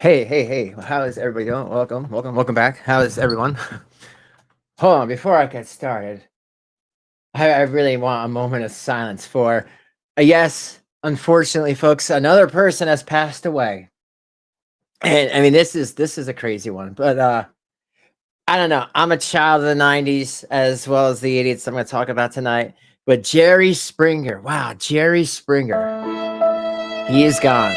Hey. How is everybody doing? Welcome back. How is everyone? Hold on, before I get started, I really want a moment of silence for, yes, unfortunately, folks, another person has passed away. And I mean, this is a crazy one, but I don't know. I'm a child of the '90s as well as the '80s. I'm going to talk about tonight. But Jerry Springer, wow, Jerry Springer, he is gone.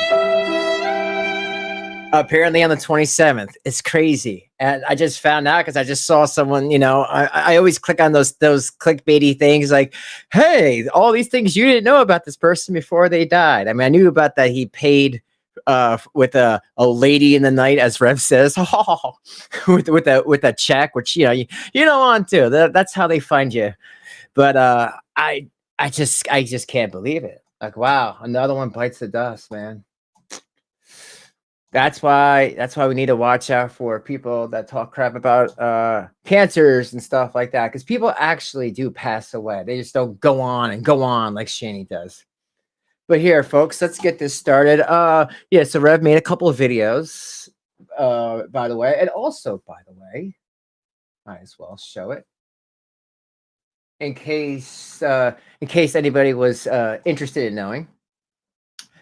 Apparently on the 27th. It's crazy. And I just found out because I just saw someone, I always click on those clickbaity things like, hey, all these things you didn't know about this person before they died. I mean, I knew about that he paid with a lady in the night, as Rev says, with a check, which you don't want to. That's how they find you. But I just can't believe it. Like, wow, another one bites the dust, man. That's why we need to watch out for people that talk crap about cancers and stuff like that, because people actually do pass away. They just don't go on and go on like Shanny does. But here, folks, let's get this started. Yeah, so Rev made a couple of videos, by the way, and also, by the way, might as well show it in case anybody was interested in knowing.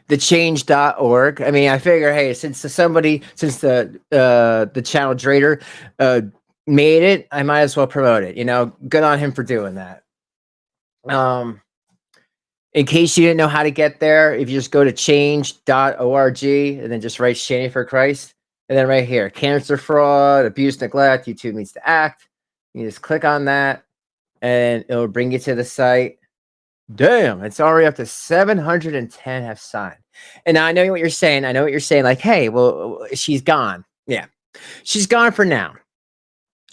Thechange.org. I mean, I figure, hey, since the channel Drader made it, I might as well promote it. Good on him for doing that. In case you didn't know how to get there, if you just go to change.org and then just write Shanny for Christ, and then right here, cancer, fraud, abuse, neglect, YouTube needs to act. You just click on that, and it'll bring you to the site. Damn, it's already up to 710 have signed. And now I know what you're saying. Like, hey, well, she's gone. Yeah, she's gone for now.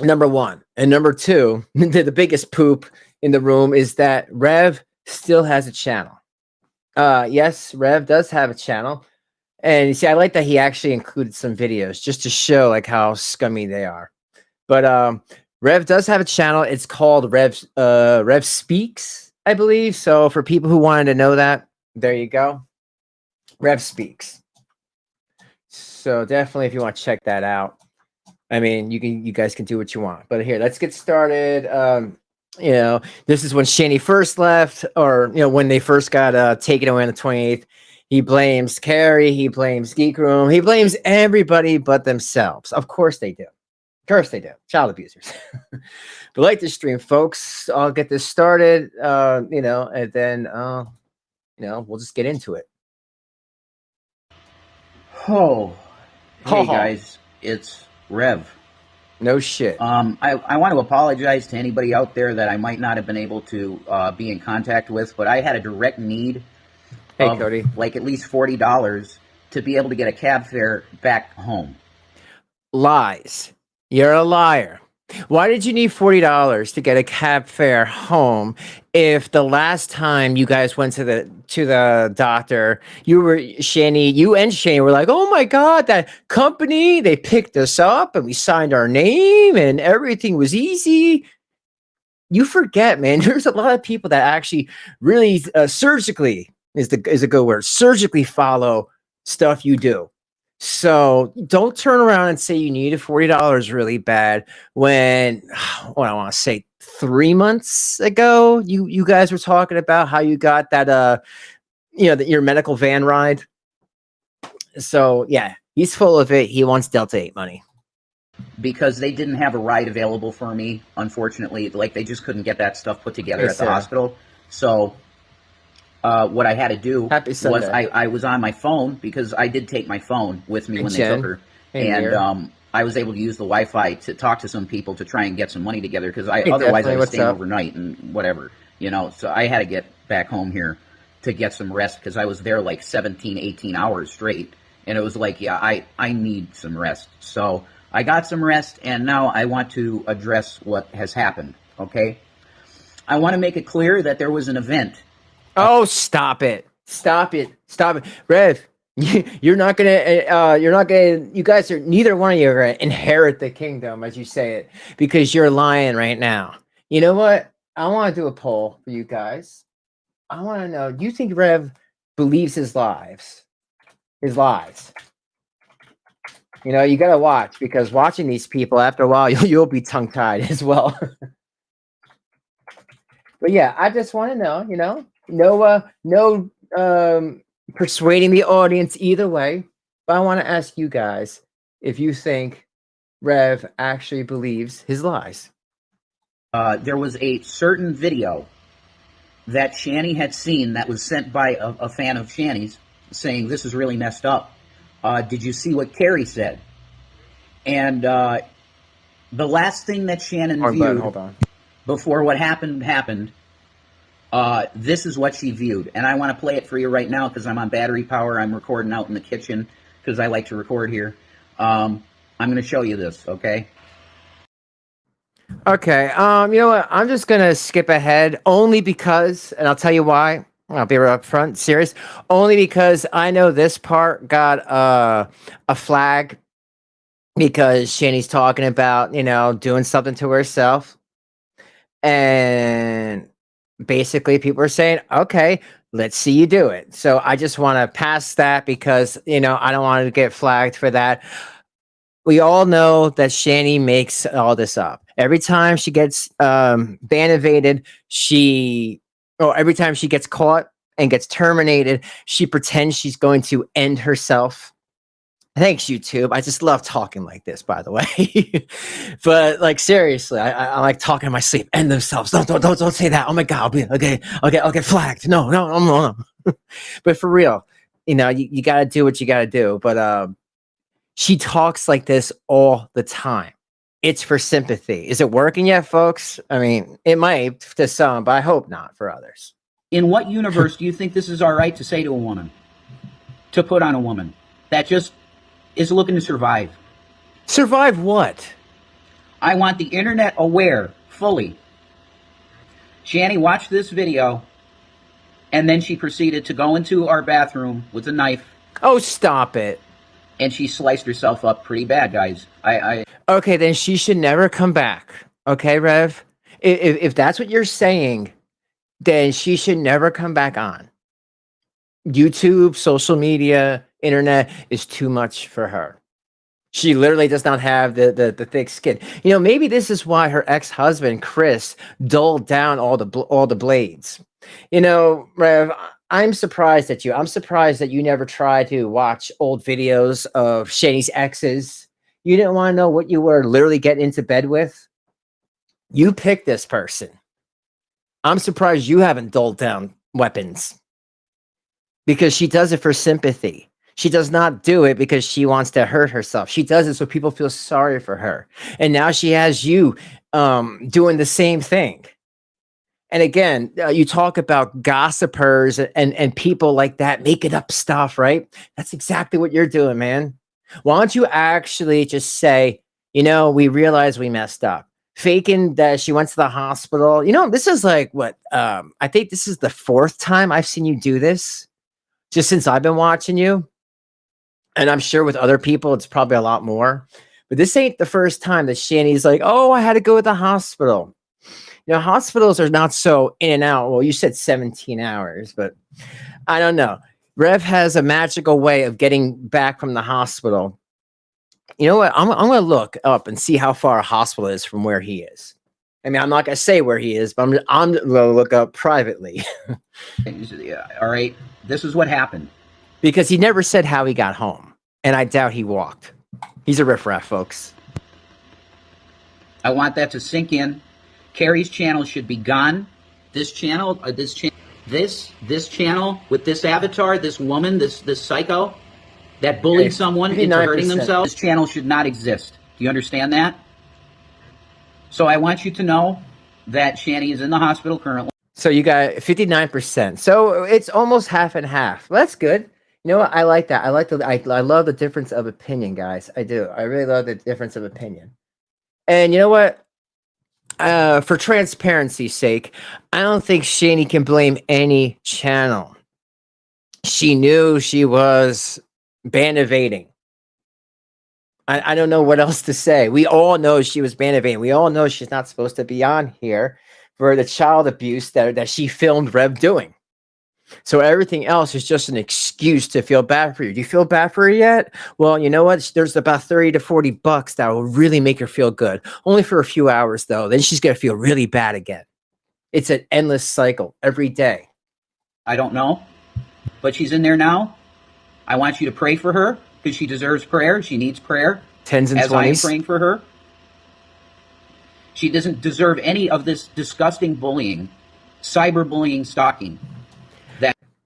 Number one. And number two, the biggest poop in the room is that Rev still has a channel. Yes, Rev does have a channel. And you see, I like that he actually included some videos just to show like how scummy they are. But Rev does have a channel. It's called Rev Speaks, I believe. So for people who wanted to know that, there you go. Rev Speaks. So definitely, if you want to check that out, I mean, you guys can do what you want. But here, let's get started. This is when Shanny first left, or when they first got taken away on the 28th. He blames Carrie. He blames Geek Room. He blames everybody but themselves. Of course they do. Of course they do. Child abusers. But like this stream, folks, I'll get this started, and then, we'll just get into it. Oh, hey guys, it's Rev. No shit. I want to apologize to anybody out there that I might not have been able to be in contact with, but I had a direct need of Cody, like at least $40 to be able to get a cab fare back home. Lies. You're a liar. Why did you need $40 to get a cab fare home if the last time you guys went to the doctor, you and Shanny were like, oh my God, that company, they picked us up and we signed our name and everything was easy. You forget, man, there's a lot of people that actually really surgically is a good word, surgically follow stuff you do. So don't turn around and say you needed $40 really bad when, what I want to say, 3 months ago, you guys were talking about how you got that, your medical van ride. So yeah, he's full of it. He wants Delta 8 money. Because they didn't have a ride available for me, unfortunately. Like, they just couldn't get that stuff put together at the hospital. So what I had to do was I was on my phone, because I did take my phone with me when they took her. And I was able to use the Wi-Fi to talk to some people to try and get some money together, because otherwise I was staying overnight and whatever, So I had to get back home here to get some rest, because I was there like 17, 18 hours straight. And it was like, yeah, I need some rest. So I got some rest, and now I want to address what has happened, okay? I want to make it clear that there was an event. Oh, stop it. Rev, you guys are, neither one of you are going to inherit the kingdom, as you say it, because you're lying right now. You know what? I want to do a poll for you guys. I want to know, do you think Rev believes his lies? You know, you got to watch, because watching these people, after a while, you'll be tongue tied as well. But yeah, I just want to know, no persuading the audience either way. But I want to ask you guys if you think Rev actually believes his lies. There was a certain video that Shanny had seen that was sent by a fan of Shanny's saying, this is really messed up. Did you see what Carrie said? And the last thing that Shannon viewed before what happened, this is what she viewed. And I want to play it for you right now because I'm on battery power. I'm recording out in the kitchen because I like to record here. I'm going to show you this, okay? Okay, you know what? I'm just gonna skip ahead only because, and I'll tell you why. I'll be right up front, serious. Only because I know this part got a flag because Shanny's talking about, doing something to herself, and basically people are saying, "Okay, let's see you do it." So I just want to pass that because I don't want to get flagged for that. We all know that Shanny makes all this up. Every time she gets ban-evaded, every time she gets caught and gets terminated, she pretends she's going to end herself. Thanks, YouTube. I just love talking like this, by the way. But like seriously, I like talking in my sleep. End themselves. Don't say that. Oh my God, I'll get flagged. No. But for real, you gotta do what you gotta do. But she talks like this all the time. It's for sympathy. Is it working yet, folks? I mean, it might to some, but I hope not for others. In what universe do you think this is all right to say to a woman? To put on a woman that just is looking to survive? Survive what? I want the internet aware fully. Shanny watched this video, and then she proceeded to go into our bathroom with a knife. Oh, stop it. And she sliced herself up pretty bad, guys. Okay, then she should never come back. Okay, Rev? If that's what you're saying, then she should never come back on. YouTube, social media, internet is too much for her. She literally does not have the thick skin. Maybe this is why her ex-husband, Chris, dulled down all the blades. Rev, I'm surprised at you. I'm surprised that you never tried to watch old videos of Shanny's exes. You didn't want to know what you were literally getting into bed with. You picked this person. I'm surprised you haven't dulled down weapons, because she does it for sympathy. She does not do it because she wants to hurt herself. She does it so people feel sorry for her. And now she has you doing the same thing. And again, you talk about gossipers and people like that making up stuff, right? That's exactly what you're doing, man. Why don't you actually just say, we realize we messed up. Faking that she went to the hospital. This is like what? I think this is the 4th time I've seen you do this just since I've been watching you. And I'm sure with other people, it's probably a lot more. But this ain't the first time that Shanny's like, oh, I had to go to the hospital. Hospitals are not so in and out. Well, you said 17 hours, but I don't know. Rev has a magical way of getting back from the hospital. You know what? I'm going to look up and see how far a hospital is from where he is. I mean, I'm not going to say where he is, but I'm going to look up privately. Yeah, all right. This is what happened. Because he never said how he got home. And I doubt he walked. He's a riffraff, folks. I want that to sink in. Carrie's channel should be gone. This channel, this channel with this avatar, this woman, this psycho that bullied someone into hurting themselves, this channel should not exist. Do you understand that? So I want you to know that Shanny is in the hospital currently. So you got 59%. So it's almost half and half. Well, that's good. You know what? I like that. I love the difference of opinion, guys. I do. I really love the difference of opinion. And you know what? For transparency's sake, I don't think Shanny can blame any channel. She knew she was ban-evading. I don't know what else to say. We all know she was ban-evading. We all know she's not supposed to be on here for the child abuse that she filmed Rev doing. So everything else is just an excuse to feel bad for you. Do you feel bad for her yet? Well, you know what? There's about 30 to 40 bucks that will really make her feel good. Only for a few hours though. Then she's going to feel really bad again. It's an endless cycle every day. I don't know, but she's in there now. I want you to pray for her because she deserves prayer. She needs prayer. 10s and 20s. As I am praying for her. She doesn't deserve any of this disgusting bullying, cyberbullying, stalking.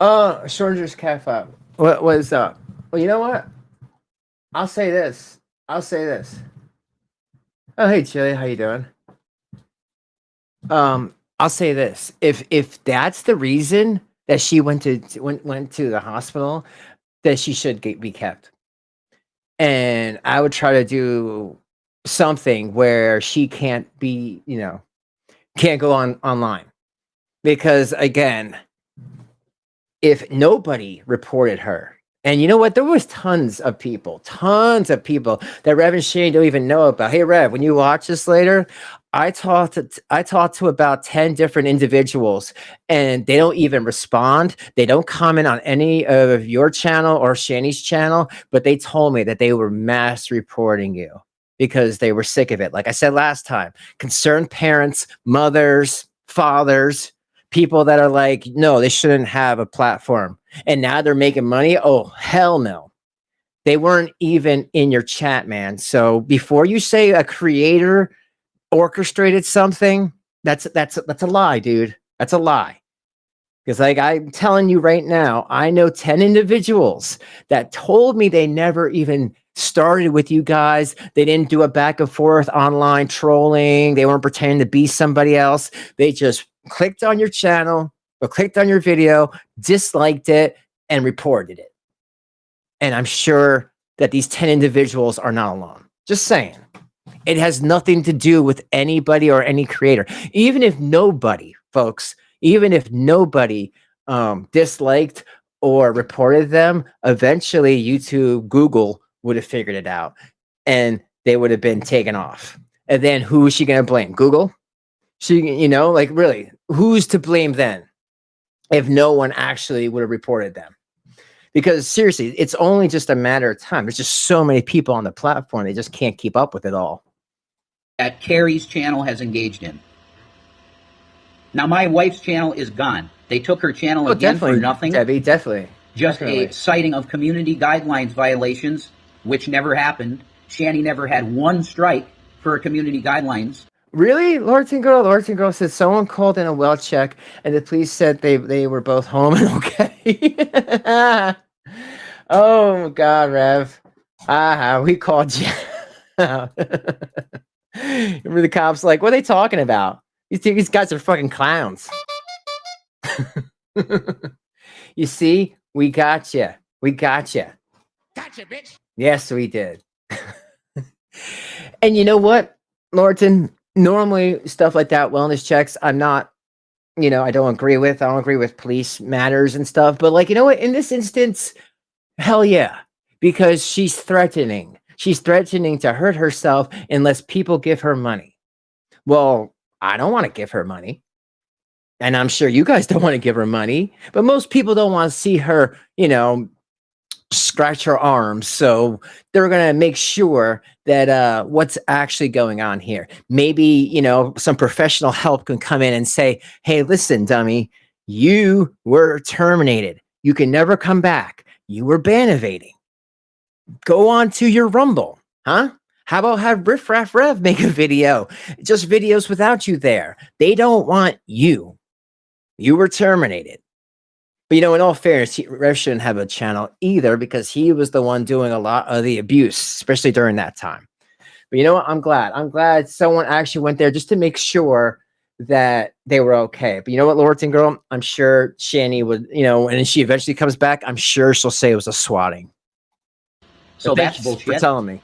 Shorter's calf up. What was up? Well, you know what? I'll say this. Oh, hey, Chili, how you doing? I'll say this. If that's the reason that she went to the hospital, that she should be kept. And I would try to do something where she can't be, can't go online. Because again, if nobody reported her, and you know what, there was tons of people that Rev and Shane don't even know about. Hey, Rev, when you watch this later, I talked to about 10 different individuals, and they don't even respond. They don't comment on any of your channel or Shanny's channel, but they told me that they were mass reporting you because they were sick of it. Like I said last time, concerned parents, mothers, fathers, people that are like, no, they shouldn't have a platform. And now they're making money. Oh, hell no. They weren't even in your chat, man. So before you say a creator orchestrated something, that's a lie, dude. That's a lie. Because like I'm telling you right now, I know 10 individuals that told me they never even started with you guys. They didn't do a back and forth online trolling. They weren't pretending to be somebody else. They just clicked on your channel or clicked on your video, disliked it, and reported it. And I'm sure that these 10 individuals are not alone. Just saying. It has nothing to do with anybody or any creator. Even if nobody, folks, disliked or reported them, eventually YouTube, Google would have figured it out and they would have been taken off. And then who is she going to blame? Google? Like really, who's to blame then if no one actually would have reported them? Because seriously, it's only just a matter of time. There's just so many people on the platform. They just can't keep up with it all. That Carrie's channel has engaged in. Now, my wife's channel is gone. They took her channel again for nothing. Debbie, definitely. Just a citing of community guidelines violations, which never happened. Shanny never had one strike for community guidelines. Really? Lorton Girl said someone called in a well check and the police said they were both home and okay. Oh God, Rev. We called you. Remember the cops like, what are they talking about? These guys are fucking clowns. You see, we got you. Gotcha, bitch. Yes, we did. And you know what, Lorton? Normally, stuff like that, wellness checks, I'm not, I don't agree with. I don't agree with police matters and stuff. But like, you know what? In this instance, hell yeah. Because she's threatening. She's threatening to hurt herself unless people give her money. Well, I don't want to give her money. And I'm sure you guys don't want to give her money. But most people don't want to see her, scratch her arms. So they're going to make sure that what's actually going on here. Maybe, some professional help can come in and say, hey, listen, dummy, you were terminated. You can never come back. You were ban-evading. Go on to your Rumble, huh? How about have Riff Raff Rev make a video? Just videos without you there. They don't want you. You were terminated. But, in all fairness, Rev shouldn't have a channel either because he was the one doing a lot of the abuse, especially during that time. But you know what? I'm glad. I'm glad someone actually went there just to make sure that they were okay. But you know what, Lorton Girl? I'm sure Shanny would, and she eventually comes back, I'm sure she'll say it was a swatting. So that's bullshit. For telling me.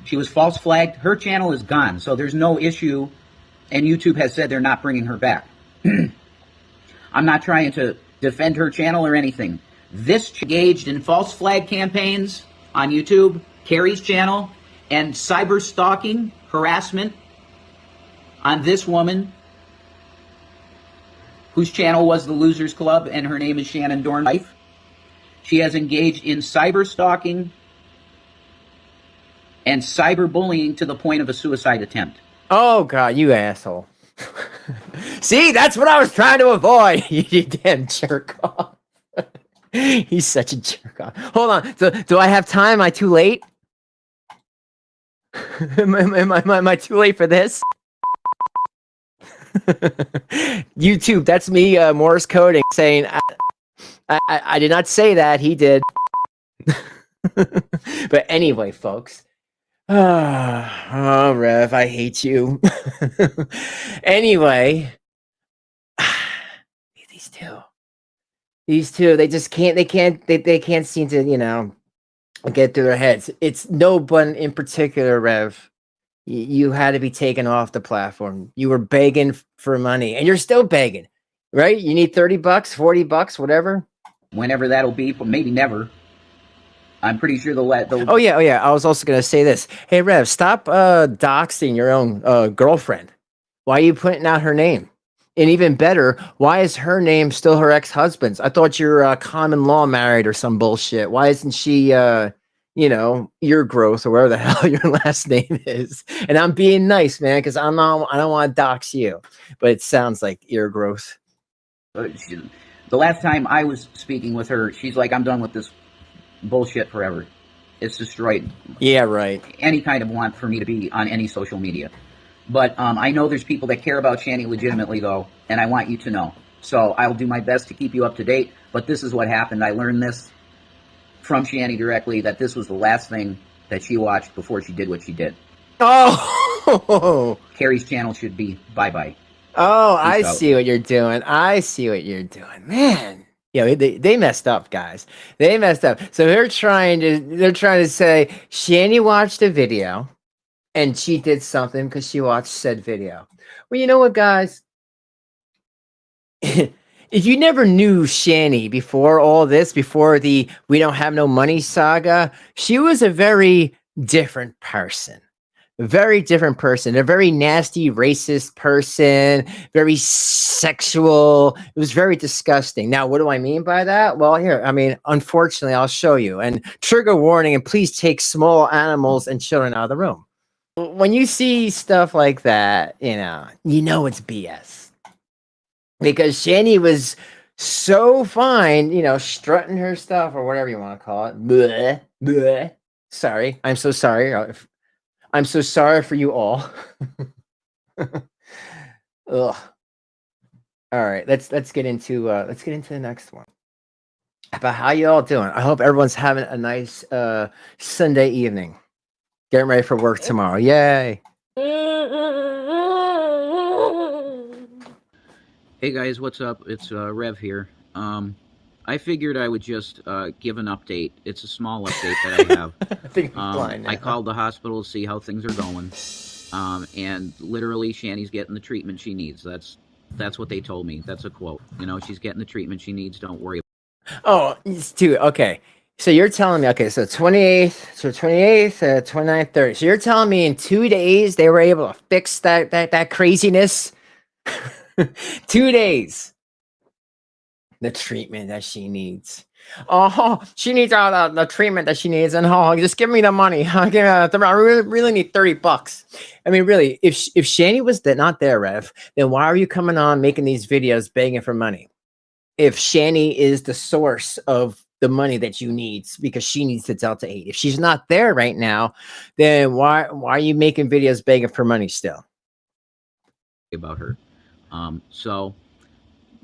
She was false flagged. Her channel is gone. So there's no issue. And YouTube has said they're not bringing her back. I'm not trying to defend her channel or anything. This engaged in false flag campaigns on YouTube, Carrie's channel, and cyber stalking, harassment on this woman whose channel was the Losers Club, and her name is Shannon Dornlife. She has engaged in cyber stalking and cyberbullying to the point of a suicide attempt. Oh, God, you asshole. See, that's what I was trying to avoid, you damn jerk off. He's such a jerk off. Hold on. Do I have time? Am I too late? Am I too late for this? YouTube, that's me Morse coding saying, I did not say that. He did. But anyway, folks. Oh, Rev, I hate you. Anyway, these two, they just can't, they can't seem to, you know, get through their heads. It's no one in particular, Rev. You had to be taken off the platform. You were begging for money, and you're still begging, right? You need $30, $40, whatever. Whenever that'll be, but maybe never. I'm pretty sure they'll Oh yeah. I was also gonna say this. Hey, Rev, stop doxing your own girlfriend. Why are you putting out her name? And even better, why is her name still her ex-husband's? I thought you're common law married or some bullshit. Why isn't she, you know, your growth or whatever the hell your last name is? And I'm being nice, man, because I don't want to dox you, but it sounds like ear growth. The last time I was speaking with her, she's like, "I'm done with this bullshit forever. It's destroyed." Yeah, right. Any kind of want for me to be on any social media. But I know there's people that care about Shanny legitimately, though, and I want you to know. So I'll do my best to keep you up to date. But this is what happened. I learned this from Shanny directly, that this was the last thing that she watched before she did what she did. Oh! Carrie's channel should be bye-bye. Oh, I see what you're doing. I see what you're doing. Man. You know, they messed up, guys. They messed up. So they're trying to say Shanny watched a video and she did something because she watched said video. Well, you know what, guys? If you never knew Shanny before all this, before the "we don't have no money" saga, she was a very different person. A very different person, a very nasty, racist person, very sexual. It was very disgusting. Now, what do I mean by that? Well, here, I mean, unfortunately, I'll show you. And trigger warning, and please take small animals and children out of the room. When you see stuff like that, you know it's BS. Because Shanny was so fine, you know, strutting her stuff or whatever you want to call it. Bleh, bleh. Sorry, I'm so sorry. I'm so sorry for you all. Ugh. All right, let's get into the next one. About how you all doing? I hope everyone's having a nice Sunday evening. Getting ready for work tomorrow. Yay! Hey guys, what's up? It's Rev here. I figured I would just give an update. It's a small update that I have. I think I'm blind now. I called the hospital to see how things are going, and literally, Shanny's getting the treatment she needs. That's what they told me. That's a quote. You know, she's getting the treatment she needs. Don't worry. Oh, it's two. Okay, so you're telling me. Okay, so 28th, 29th, 30th. So you're telling me in 2 days they were able to fix that craziness. 2 days. The treatment that she needs. Oh, she needs all the treatment that she needs, and just give me the money. I really need $30. I mean, really, if Shanny was not there, Rev, then why are you coming on making these videos begging for money? If Shanny is the source of the money that you need, because she needs the Delta 8. If she's not there right now, then why are you making videos begging for money still? About her. So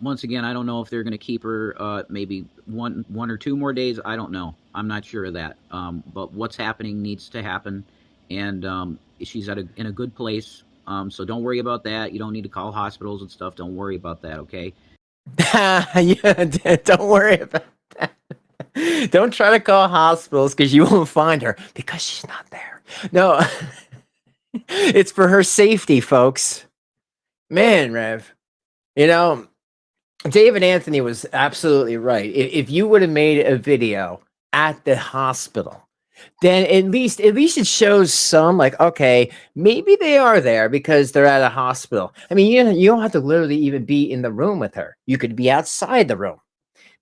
once again, I don't know if they're going to keep her maybe one or 2 more days. I don't know. I'm not sure of that. But what's happening needs to happen, and she's in a good place. So don't worry about that. You don't need to call hospitals and stuff. Don't worry about that, okay? Yeah, don't worry about that. Don't try to call hospitals because you won't find her because she's not there. No, it's for her safety, folks. Man, Rev, you know, David Anthony was absolutely right. If you would have made a video at the hospital then at least it shows some like, okay, maybe they are there because they're at a hospital. I mean, you don't have to literally even be in the room with her. You could be outside the room.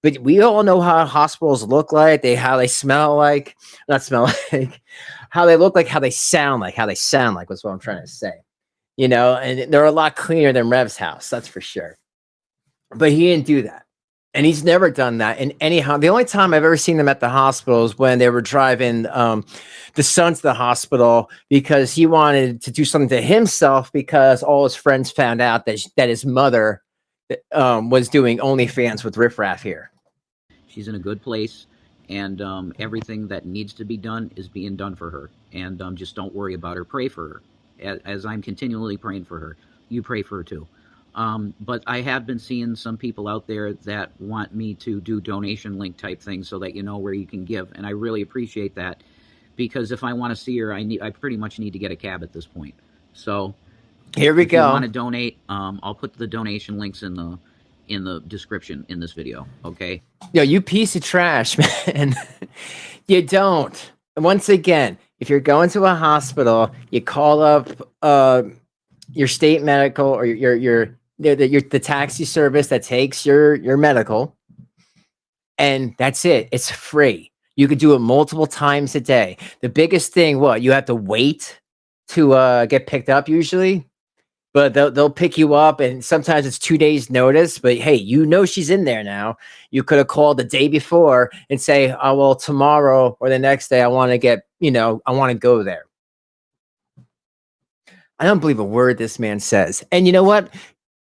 But we all know how hospitals look like, how they smell like, not smell like, how they look like, how they sound like was what I'm trying to say. You know, and they're a lot cleaner than Rev's house, that's for sure. But he didn't do that. And he's never done that in any house. The only time I've ever seen them at the hospital is when they were driving the son to the hospital because he wanted to do something to himself because all his friends found out that his mother was doing OnlyFans with Riff Raff here. She's in a good place, and everything that needs to be done is being done for her. And just don't worry about her. Pray for her. As I'm continually praying for her, you pray for her too. But I have been seeing some people out there that want me to do donation link type things so that you know where you can give, and I really appreciate that because if I want to see her, I pretty much need to get a cab at this point. So here we go. If you want to donate, I'll put the donation links in the description in this video. Okay. Yo, you piece of trash, man. You don't. Once again, if you're going to a hospital, you call up your state medical or the taxi service that takes your medical, and that's it. It's free. You could do it multiple times a day. The biggest thing, what you have to wait to get picked up usually, but they'll pick you up, and sometimes it's 2 days notice. But hey, you know she's in there now. You could have called the day before and say, "Oh well, tomorrow or the next day, I want to get I want to go there." I don't believe a word this man says. And you know what?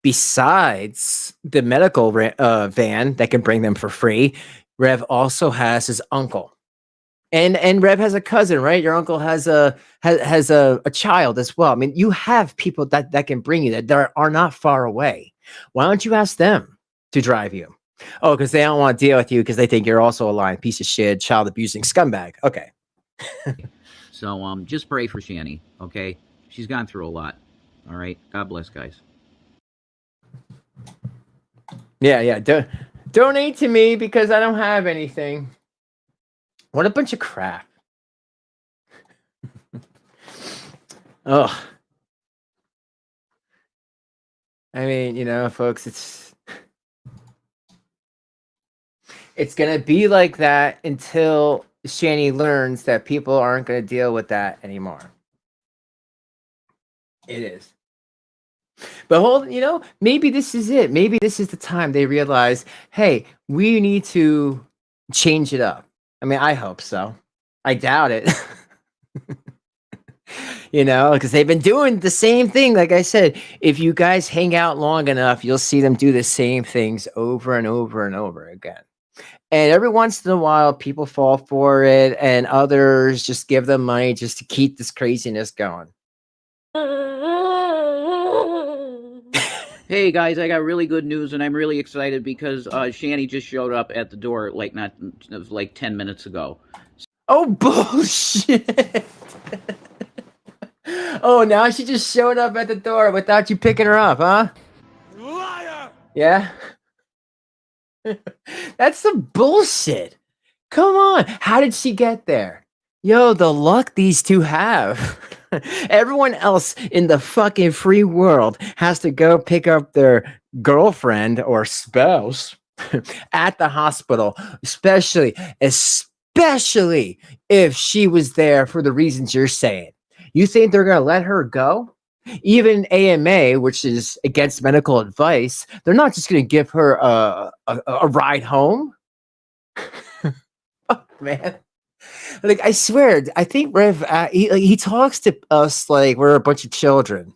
Besides the medical van that can bring them for free, Rev also has his uncle. And Rev has a cousin, right? Your uncle has a child as well. I mean, you have people that can bring you that are not far away. Why don't you ask them to drive you? Oh, because they don't want to deal with you because they think you're also a lying piece of shit, child abusing scumbag. Okay. So just pray for Shanny, okay? She's gone through a lot. All right. God bless, guys. Yeah. Donate to me because I don't have anything. What a bunch of crap. Oh. I mean, folks, it's going to be like that until Shanny learns that people aren't going to deal with that anymore. It is. But maybe this is it. Maybe this is the time they realize, hey, we need to change it up. I mean, I hope so. I doubt it. Because they've been doing the same thing. Like I said, if you guys hang out long enough, you'll see them do the same things over and over and over again. And every once in a while, people fall for it, and others just give them money just to keep this craziness going. Hey guys, I got really good news, and I'm really excited because Shanny just showed up at the door like 10 minutes ago. Oh bullshit! Oh, now she just showed up at the door without you picking her up, huh? Liar! Yeah. That's some bullshit. Come on, how did she get there? Yo, the luck these two have. Everyone else in the fucking free world has to go pick up their girlfriend or spouse at the hospital, especially if she was there for the reasons you're saying. You think they're going to let her go? Even AMA, which is against medical advice, they're not just going to give her a ride home. Oh, man. Like, I swear, I think Rev, he talks to us like we're a bunch of children.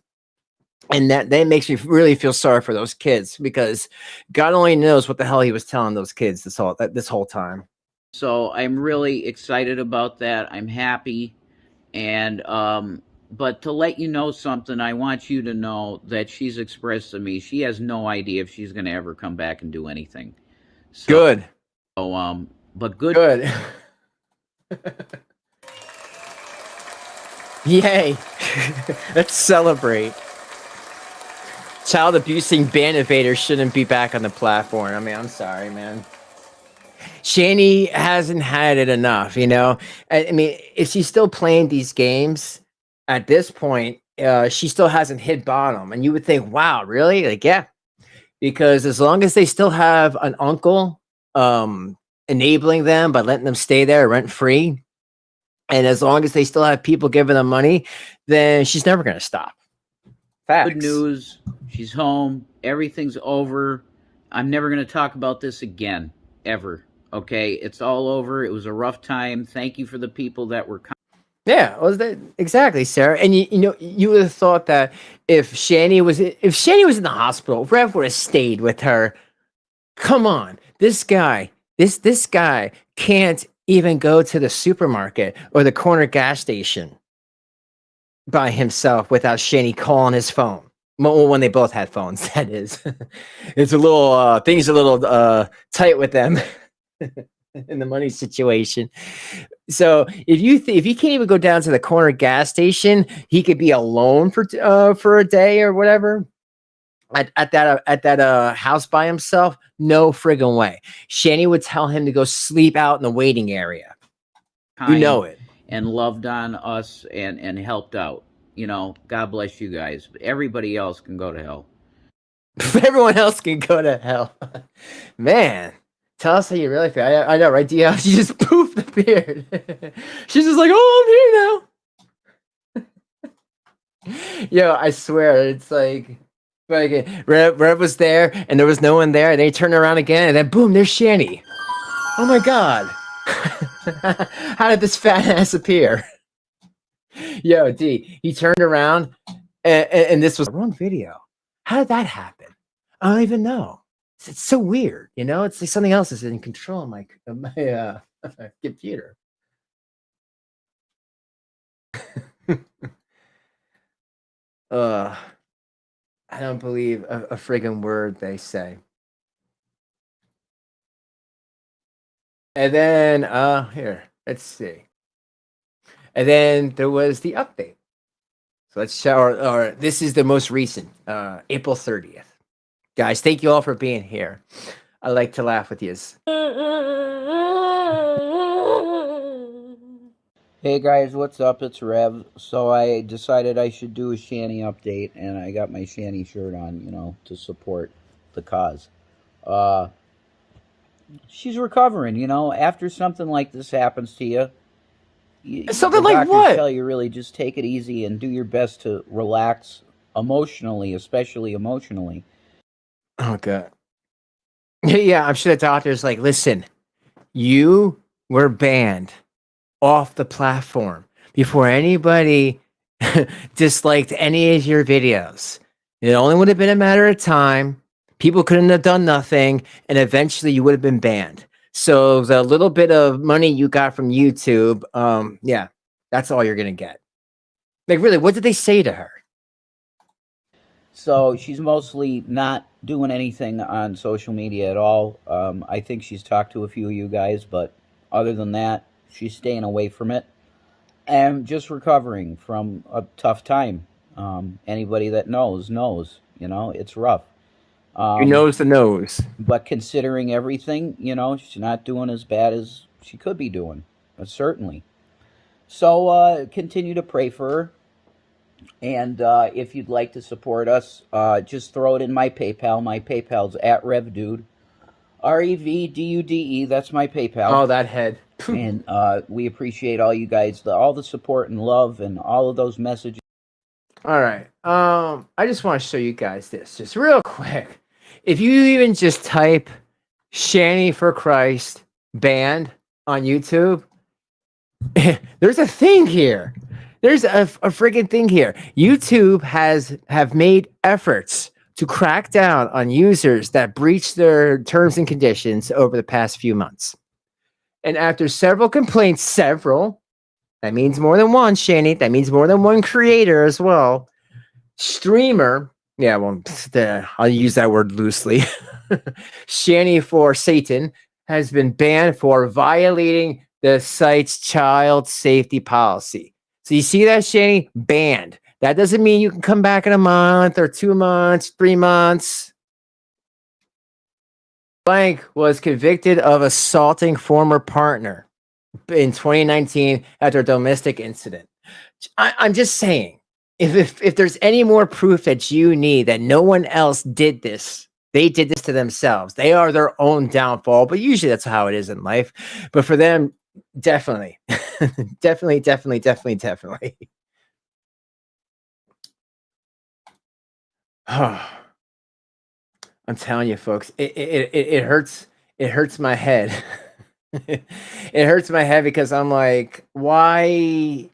And that makes me really feel sorry for those kids because God only knows what the hell he was telling those kids this whole time. So I'm really excited about that. I'm happy. And, but to let you know something, I want you to know that she's expressed to me, she has no idea if she's going to ever come back and do anything. So, good. So, but good. Good. Yay. Let's celebrate. Child abusing ban evaders shouldn't be back on the platform. I mean, I'm sorry, man. Shanny hasn't had it enough, you know. I mean, if she's still playing these games at this point, she still hasn't hit bottom. And you would think, wow, really? Like, yeah, because as long as they still have an uncle enabling them by letting them stay there rent free, and as long as they still have people giving them money, then she's never going to stop. Facts. Good news. She's home. Everything's over. I'm never going to talk about this again, ever. Okay? It's all over. It was a rough time. Thank you for the people that were. Yeah, was that exactly, Sarah? And you know, you would have thought that if Shanny was in the hospital, Rev would have stayed with her. Come on, this guy can't even go to the supermarket or the corner gas station by himself without Shanny calling his phone. Well, when they both had phones, that is. It's a little things a little tight with them in the money situation. So if you can't even go down to the corner gas station, he could be alone for a day or whatever at that house by himself. No friggin' way. Shanny would tell him to go sleep out in the waiting area. You know it. And loved on us and helped out. You know, God bless you guys. Everybody else can go to hell. Everyone else can go to hell. Man. Tell us how you really feel. I know, right? Dia, she just poofed the beard. She's just like, oh, I'm here now. Yo, I swear, it's like Rev was there, and there was no one there, and they turned around again, and then boom, there's Shanny. Oh my God. How did this fat ass appear? Yo, D, he turned around, and this was a wrong video. How did that happen? I don't even know. It's so weird, you know. It's like something else is in control of my computer. I don't believe a friggin' word they say. And then here, let's see. And then there was the update. So let's show. Or this is the most recent, April 30th. Guys, thank you all for being here. I like to laugh with you. Hey guys, what's up? It's Rev. So I decided I should do a Shanny update, and I got my Shanny shirt on, you know, to support the cause. She's recovering, you know. After something like this happens to you, something like what? Tell you really just take it easy and do your best to relax emotionally, especially emotionally. Oh, God. Yeah, I'm sure the doctor's like, listen, you were banned off the platform before anybody disliked any of your videos. It only would have been a matter of time. People couldn't have done nothing, and eventually you would have been banned. So the little bit of money you got from YouTube, yeah, that's all you're going to get. Like, really, what did they say to her? So she's mostly not doing anything on social media at all. I think she's talked to a few of you guys, but other than that, she's staying away from it and just recovering from a tough time. Anybody that knows, you know, it's rough. Who knows the nose? But considering everything, you know, she's not doing as bad as she could be doing, certainly. So continue to pray for her. And if you'd like to support us, just throw it in my PayPal. My PayPal's at RevDude. RevDude. That's my PayPal. Oh, that head. And we appreciate all you guys, all the support and love and all of those messages. All right. I just want to show you guys this just real quick. If you even just type Shanny for Christ band on YouTube, there's a thing here. There's a friggin' thing here. YouTube have made efforts to crack down on users that breach their terms and conditions over the past few months. And after several complaints, that means more than one, Shanny, that means more than one creator as well. Streamer, yeah, well, I'll use that word loosely. Shanny for Satan has been banned for violating the site's child safety policy. So you see that, Shanny? Banned. That doesn't mean you can come back in a month or 2 months, 3 months. blank was convicted of assaulting former partner in 2019 after a domestic incident. I'm just saying, if there's any more proof that you need that no one else did this, they did this to themselves. They are their own downfall, but usually that's how it is in life. But for them, definitely, definitely. I'm telling you, folks, it hurts. It hurts my head. It hurts my head because I'm like, why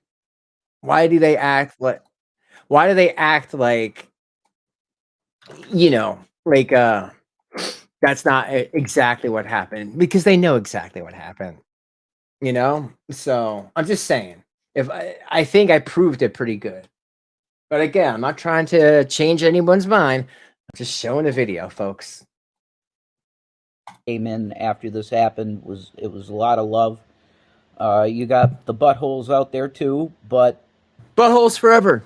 do they act like? Why do they act like, like that's not exactly what happened? Because they know exactly what happened. So I'm just saying, if I think I proved it pretty good. But again, I'm not trying to change anyone's mind. I'm just showing a video, folks. Came in after this happened was a lot of love. You got the buttholes out there too, but buttholes forever.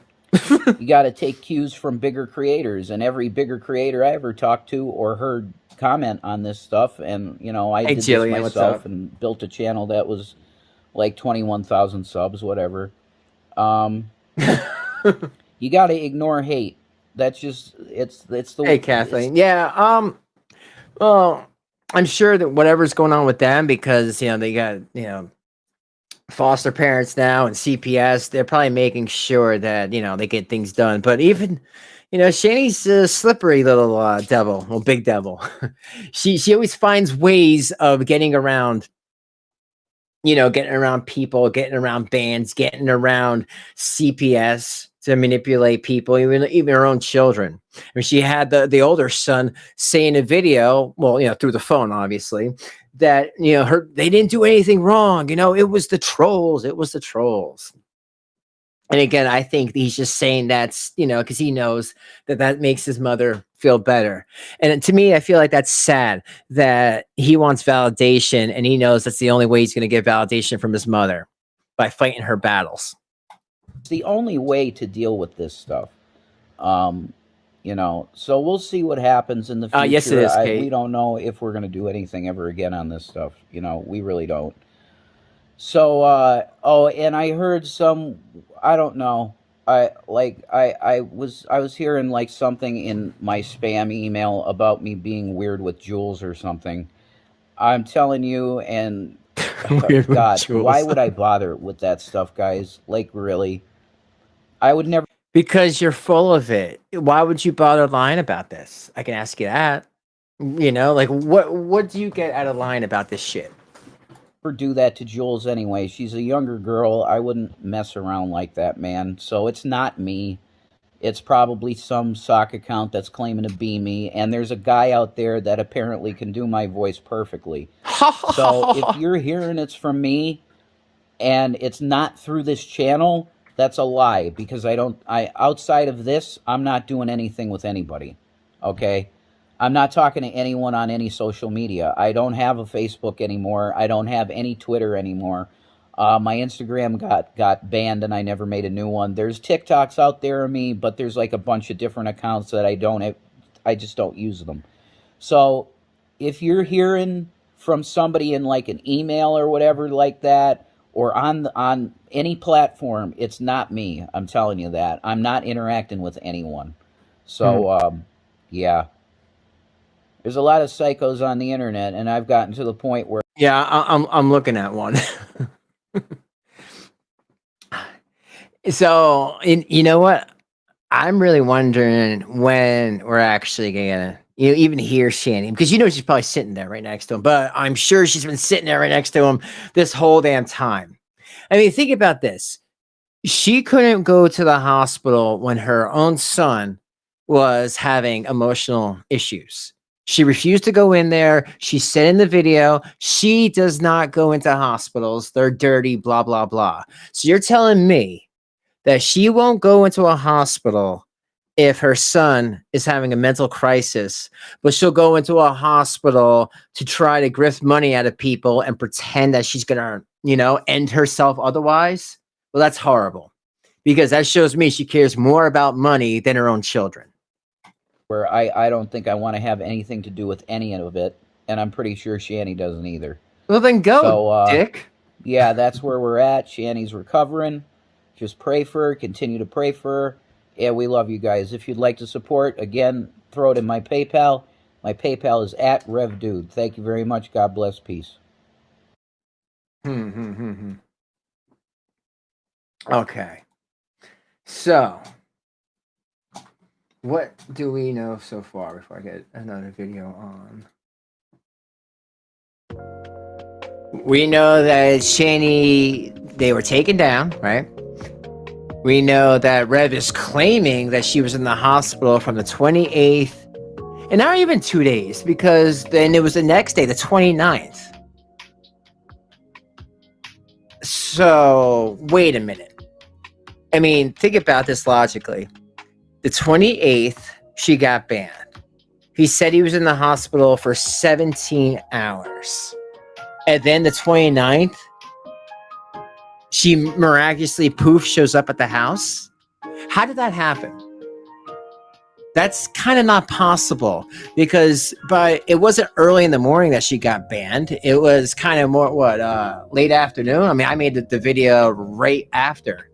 You got to take cues from bigger creators, and every bigger creator I ever talked to or heard comment on this stuff, and I did this myself and built a channel that was like 21,000 subs, whatever. You got to ignore hate. That's just it's the Hey, Kathleen. Yeah. Well, I'm sure that whatever's going on with them, because they got foster parents now and CPS, they're probably making sure that they get things done. But even Shanny's a slippery little devil, well, big devil. she always finds ways of getting around people, getting around bans, getting around CPS to manipulate people, even her own children. I mean, she had the older son say in a video, well, through the phone, obviously, that they didn't do anything wrong. It was the trolls. It was the trolls. And again, I think he's just saying that's because he knows that makes his mother feel better. And to me, I feel like that's sad that he wants validation, and he knows that's the only way he's going to get validation from his mother, by fighting her battles. It's the only way to deal with this stuff. So we'll see what happens in the future. Yes, it is, Kate. We don't know if we're going to do anything ever again on this stuff. We really don't. So, and I heard some, I don't know. I was hearing like something in my spam email about me being weird with Jules or something. I'm telling you, and God, why would I bother with that stuff, guys? Like, really? I would never. Because you're full of it. Why would you bother lying about this? I can ask you that. Like what do you get out of lying about this shit? Do that to Jules anyway. She's a younger girl. I wouldn't mess around like that, man. So it's not me. It's probably some sock account that's claiming to be me, and there's a guy out there that apparently can do my voice perfectly. So if you're hearing it's from me and it's not through this channel, that's a lie, because outside of this, I'm not doing anything with anybody. Okay? I'm not talking to anyone on any social media. I don't have a Facebook anymore. I don't have any Twitter anymore. My Instagram got banned, and I never made a new one. There's TikToks out there of me, but there's like a bunch of different accounts that I just don't use them. So if you're hearing from somebody in like an email or whatever like that, or on any platform, it's not me. I'm telling you that. I'm not interacting with anyone. So, yeah. There's a lot of psychos on the internet, and I've gotten to the point where... Yeah, I'm looking at one. So, you know what? I'm really wondering when we're actually gonna even hear Shanny, because she's probably sitting there right next to him. But I'm sure she's been sitting there right next to him this whole damn time. I mean, think about this. She couldn't go to the hospital when her own son was having emotional issues. She refused to go in there. She said in the video, she does not go into hospitals. They're dirty, blah, blah, blah. So you're telling me that she won't go into a hospital if her son is having a mental crisis, but she'll go into a hospital to try to grift money out of people and pretend that she's going to, end herself otherwise? Well, that's horrible, because that shows me she cares more about money than her own children. Where I don't think I want to have anything to do with any of it. and I'm pretty sure Shanny doesn't either. Well, then go, Dick. Yeah, that's where we're at. Shanny's recovering. Just pray for her. Continue to pray for her. Yeah, we love you guys. If you'd like to support, again, throw it in my PayPal. My PayPal is @RevDude. Thank you very much. God bless. Peace. Okay. So, what do we know so far before I get another video on? We know that Shanny, they were taken down, right? We know that Rev is claiming that she was in the hospital from the 28th, and not even 2 days, because then it was the next day, the 29th. So, wait a minute. I mean, think about this logically. The 28th, she got banned. He said he was in the hospital for 17 hours. And then the 29th, she miraculously, poof, shows up at the house. How did that happen? That's kind of not possible but it wasn't early in the morning that she got banned. It was kind of more, late afternoon? I mean, I made the video right after.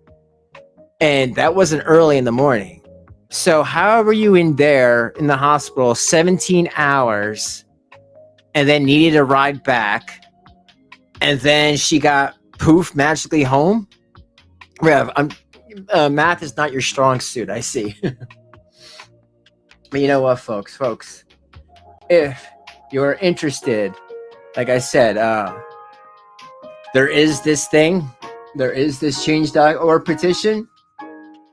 And that wasn't early in the morning. So how were you in there in the hospital 17 hours and then needed a ride back? And then she got poof magically home? Rev, math is not your strong suit, I see. But you know what, folks, if you're interested, like I said, there is this change.org petition.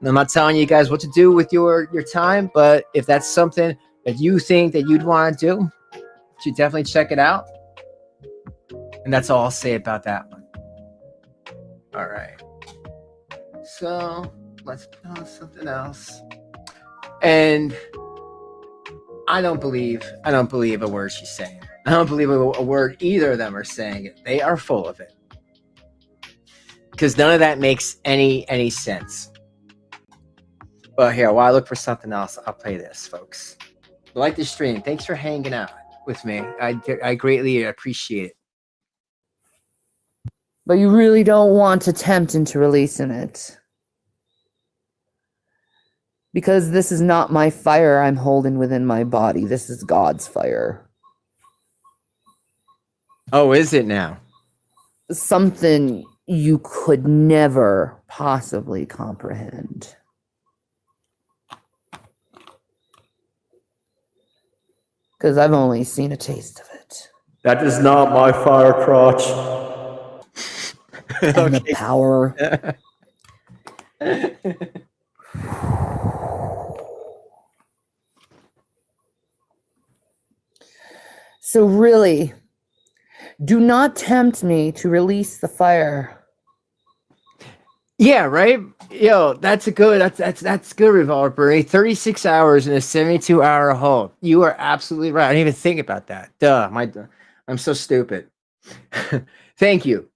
I'm not telling you guys what to do with your time, but if that's something that you think that you'd want to do, you should definitely check it out. And that's all I'll say about that one. All right. So let's put on something else. And I don't believe a word she's saying. I don't believe a word either of them are saying. They are full of it. Because none of that makes any sense. But here, while I look for something else, I'll play this, folks. Like the stream. Thanks for hanging out with me. I greatly appreciate it. But you really don't want to tempt into releasing it. Because this is not my fire I'm holding within my body. This is God's fire. Oh, is it now? Something you could never possibly comprehend. Because I've only seen a taste of it. That is not my fire crotch. And the power. So really, do not tempt me to release the fire. Yeah, right? Yo, that's good, Revolver. 36 hours in a 72-hour hold. You are absolutely right. I didn't even think about that. I'm so stupid. Thank you.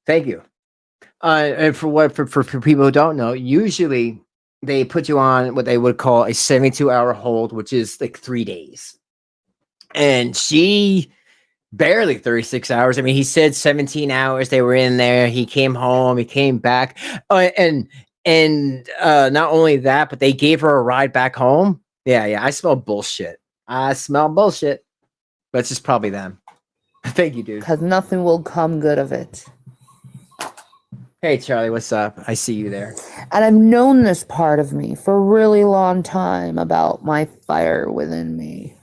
And for people who don't know, usually they put you on what they would call a 72-hour hold, which is like 3 days. And she barely 36 hours. I mean, he said 17 hours they were in there. He came home, he came back. And not only that, but they gave her a ride back home. Yeah, I smell bullshit. But it's just probably them. Thank you, dude. Because nothing will come good of it. Hey, Charlie, what's up? I see you there. And I've known this part of me for a really long time about my fire within me.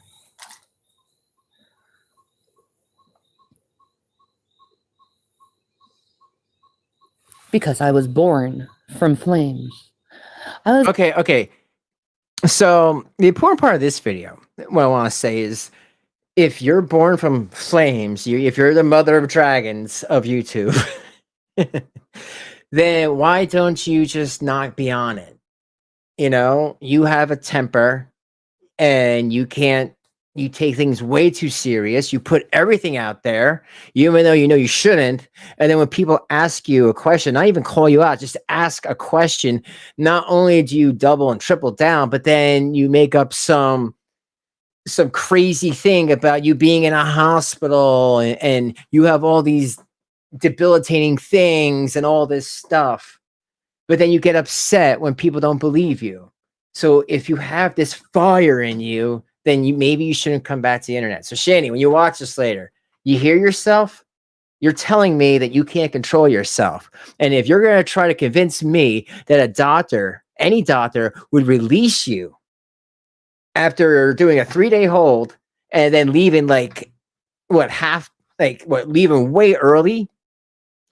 Because I was born from flames. Okay. So the important part of this video, what I want to say is, if you're born from flames, if you're the mother of dragons of YouTube, then why don't you just not be on it? You know, you have a temper and you take things way too serious. You put everything out there, even though you know you shouldn't. And then when people ask you a question, not even call you out, just ask a question, not only do you double and triple down, but then you make up some some crazy thing about you being in a hospital and you have all these debilitating things and all this stuff. But then you get upset when people don't believe you. So if you have this fire in you, then maybe you shouldn't come back to the internet. So Shanny, when you watch this later, you hear yourself, you're telling me that you can't control yourself. And if you're going to try to convince me that a doctor, any doctor, would release you after doing a 3-day hold and then leaving leaving way early,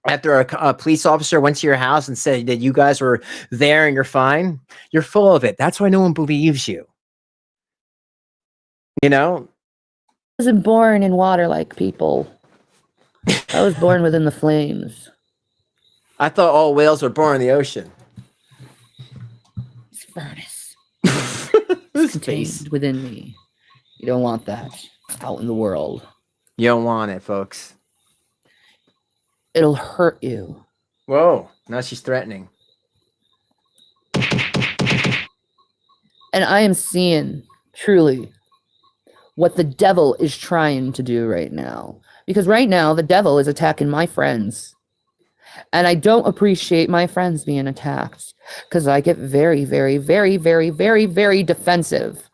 after a police officer went to your house and said that you guys were there and you're fine, you're full of it. That's why no one believes you. You know? I wasn't born in water like people. I was born within the flames. I thought all whales were born in the ocean. It's furnace. It's contained within me. You don't want that out in the world. You don't want it, folks. It'll hurt you. Whoa, now she's threatening. And I am seeing, truly, what the devil is trying to do right now. Because right now, the devil is attacking my friends. And I don't appreciate my friends being attacked. Because I get very, very, very, very, very, very defensive.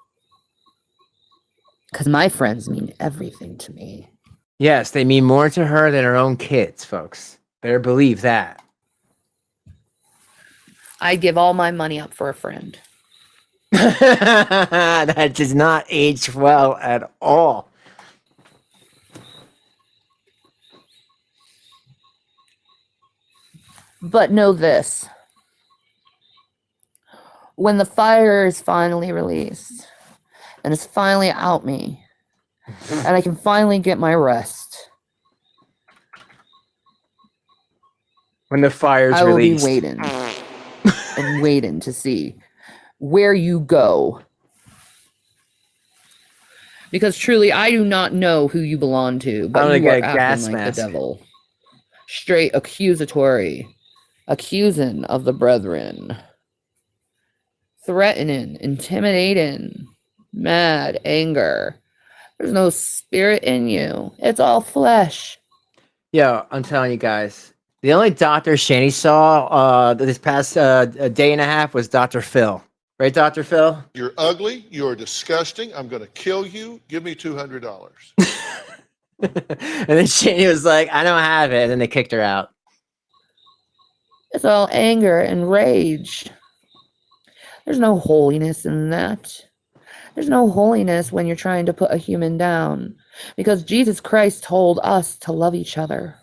Because my friends mean everything to me. Yes, they mean more to her than her own kids, folks. Better believe that. I'd give all my money up for a friend. That does not age well at all. But know this. When the fire is finally released, and it's finally out me, and I can finally get my rest. When the fire's I will released. be waiting and waiting to see where you go. Because truly, I do not know who you belong to, but you are acting like the devil. Straight accusatory. Accusing of the brethren. Threatening, intimidating, mad, anger. There's no spirit in you. It's all flesh. Yo, I'm telling you guys, the only doctor Shanny saw this past a day and a half was Dr. Phil. Right, Dr. Phil? You're ugly. You're disgusting. I'm going to kill you. Give me $200. And then Shanny was like, I don't have it. And then they kicked her out. It's all anger and rage. There's no holiness in that. There's no holiness when you're trying to put a human down. Because Jesus Christ told us to love each other.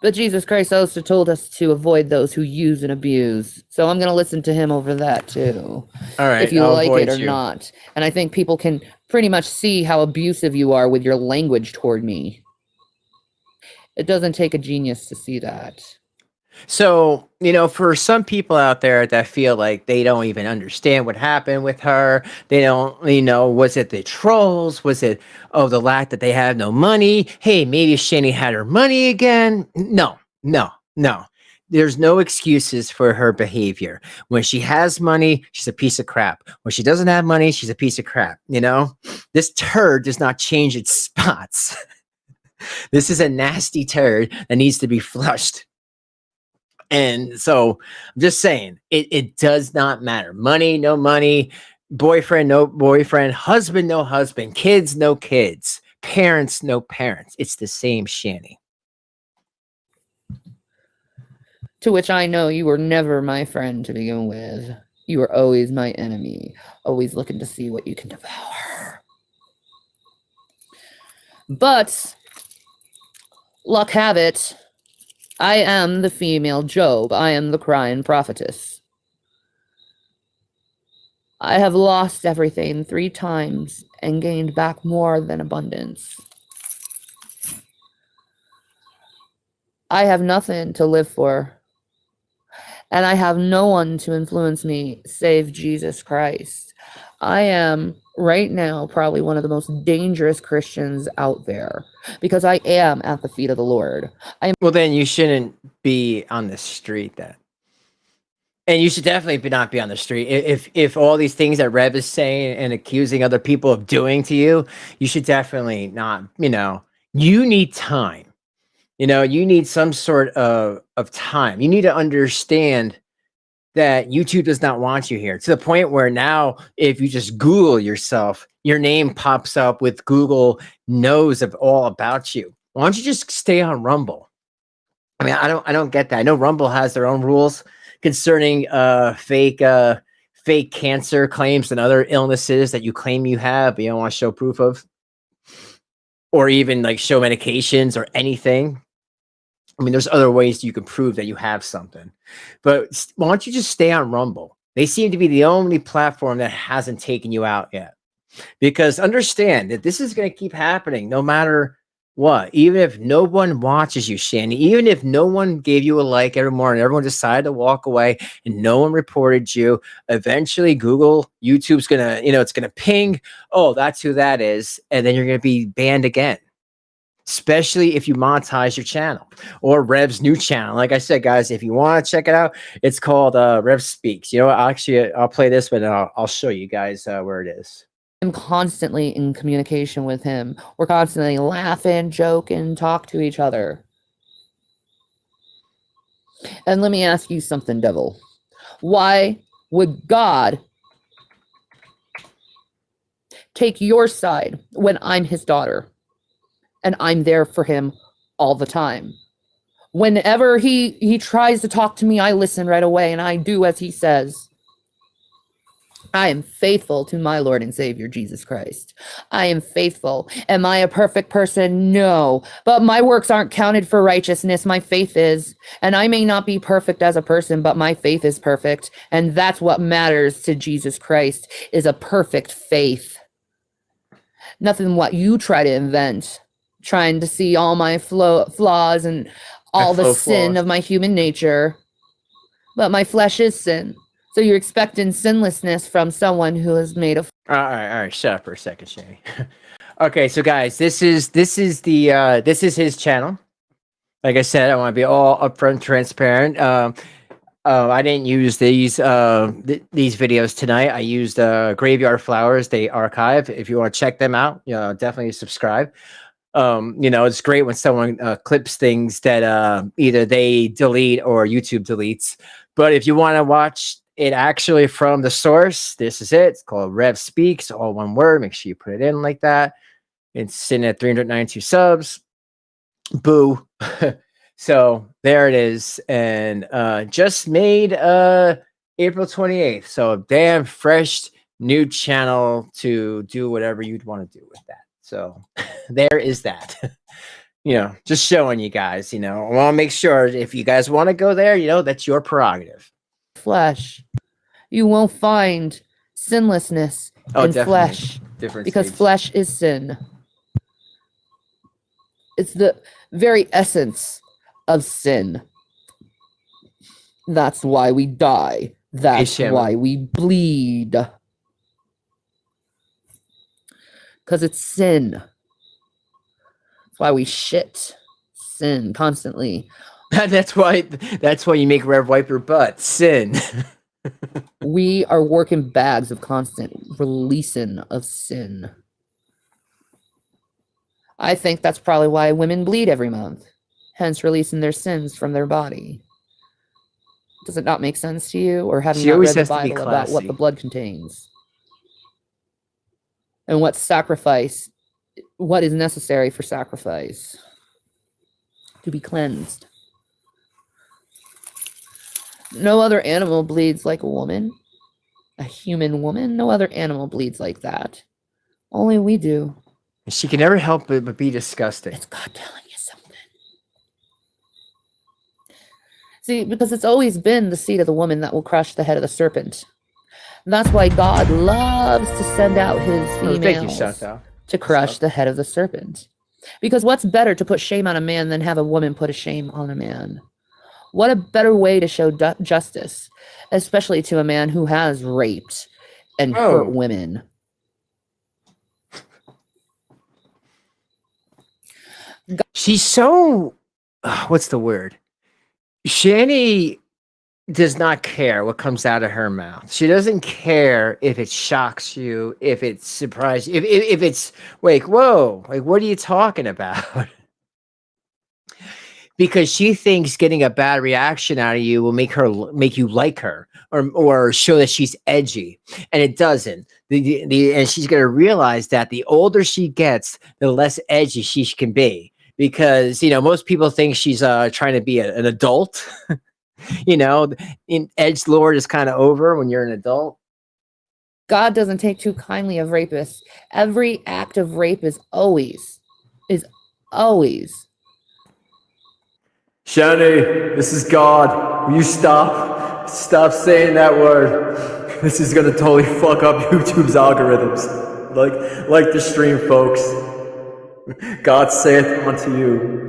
But Jesus Christ also told us to avoid those who use and abuse. So I'm going to listen to him over that too. All right. If you like it or not. And I think people can pretty much see how abusive you are with your language toward me. It doesn't take a genius to see that. So, you know, for some people out there that feel like they don't even understand what happened with her, they don't, you know, was it the trolls? Was it, the lack that they had no money? Hey, maybe Shanny had her money again. No. There's no excuses for her behavior. When she has money, she's a piece of crap. When she doesn't have money, she's a piece of crap. You know, this turd does not change its spots. This is a nasty turd that needs to be flushed. And so I'm just saying, it does not matter. Money, no money, boyfriend, no boyfriend, husband, no husband, kids, no kids, parents, no parents. It's the same Shanny. To which I know you were never my friend to begin with. You were always my enemy, always looking to see what you can devour. But, luck have it, I am the female Job. I am the crying prophetess. I have lost everything 3 times and gained back more than abundance. I have nothing to live for. And I have no one to influence me save Jesus Christ. I am, right now, probably one of the most dangerous Christians out there. Because I am at the feet of the Lord. Well, then you shouldn't be on the street then. And you should definitely not be on the street. If all these things that Rev is saying and accusing other people of doing to you, you should definitely not, you need time. You need some sort of time. You need to understand that YouTube does not want you here, to the point where now if you just Google yourself, your name pops up with Google knows of all about you. Why don't you just stay on Rumble? I mean, I don't get that. I know Rumble has their own rules concerning fake cancer claims and other illnesses that you claim you have, but you don't want to show proof of, or even like show medications or anything. I mean, there's other ways you can prove that you have something, but why don't you just stay on Rumble? They seem to be the only platform that hasn't taken you out yet, because understand that this is going to keep happening no matter what. Even if no one watches you, Shanny, even if no one gave you a like every morning, everyone decided to walk away and no one reported you, eventually YouTube's going to, it's going to ping, oh, that's who that is. And then you're going to be banned again. Especially if you monetize your channel or Rev's new channel. Like I said, guys, if you want to check it out, it's called Rev Speaks. I'll play this, but I'll show you guys where it is. I'm constantly in communication with him. We're constantly laughing, joking, talk to each other. And let me ask you something, devil. Why would God take your side when I'm his daughter? And I'm there for him all the time. Whenever he tries to talk to me, I listen right away and I do as he says. I am faithful to my Lord and Savior, Jesus Christ. I am faithful. Am I a perfect person? No. But my works aren't counted for righteousness. My faith is. And I may not be perfect as a person, but my faith is perfect. And that's what matters to Jesus Christ, is a perfect faith. Nothing what you try to invent. Trying to see all my flaws and all the sin of my human nature. But my flesh is sin. So you're expecting sinlessness from someone who has made a... All right. Shut up for a second, Shanny. Okay, so guys, this is his channel. Like I said, I want to be all upfront, transparent. I didn't use these videos tonight. I used Graveyard Flowers. They archive. If you want to check them out, definitely subscribe. It's great when someone clips things that either they delete or YouTube deletes. But if you want to watch it actually from the source, this is it. It's called Rev Speaks, all one word. Make sure you put it in like that. It's sitting at 392 subs. Boo. So there it is. And just made April 28th. So damn fresh new channel to do whatever you'd want to do with that. So there is that. Just showing you guys, I want to make sure if you guys want to go there, that's your prerogative. Flesh. You won't find sinlessness in flesh. Because flesh is sin. It's the very essence of sin. That's why we die. That's why we bleed. Because it's sin. That's why we shit. Sin constantly. That's why you make Rev wipe your butt. Sin. We are working bags of constant releasing of sin. I think that's probably why women bleed every month. Hence releasing their sins from their body. Does it not make sense to you? Or have you not read the Bible about what the blood contains? And what is necessary for sacrifice to be cleansed. No other animal bleeds like a woman, a human woman. No other animal bleeds like that. Only we do. She can never help but be disgusting. It's God telling you something. See, because it's always been the seed of the woman that will crush the head of the serpent. And that's why God loves to send out his females to crush the head of the serpent. Because what's better to put shame on a man than have a woman put a shame on a man? What a better way to show justice, especially to a man who has raped and hurt women. She's so... what's the word? Shanny does not care what comes out of her mouth. She doesn't care if it shocks you, if it's surprised, if it's like, whoa, like what are you talking about? Because she thinks getting a bad reaction out of you will make you like her or show that she's edgy, and it doesn't. And she's going to realize that the older she gets, the less edgy she can be, because most people think she's trying to be an adult. In edge lord is kind of over when you're an adult. God doesn't take too kindly of rapists. Every act of rape is always Shanny, this is God. Will you stop? Stop saying that word. This is gonna totally fuck up YouTube's algorithms. Like the stream, folks. God saith unto you.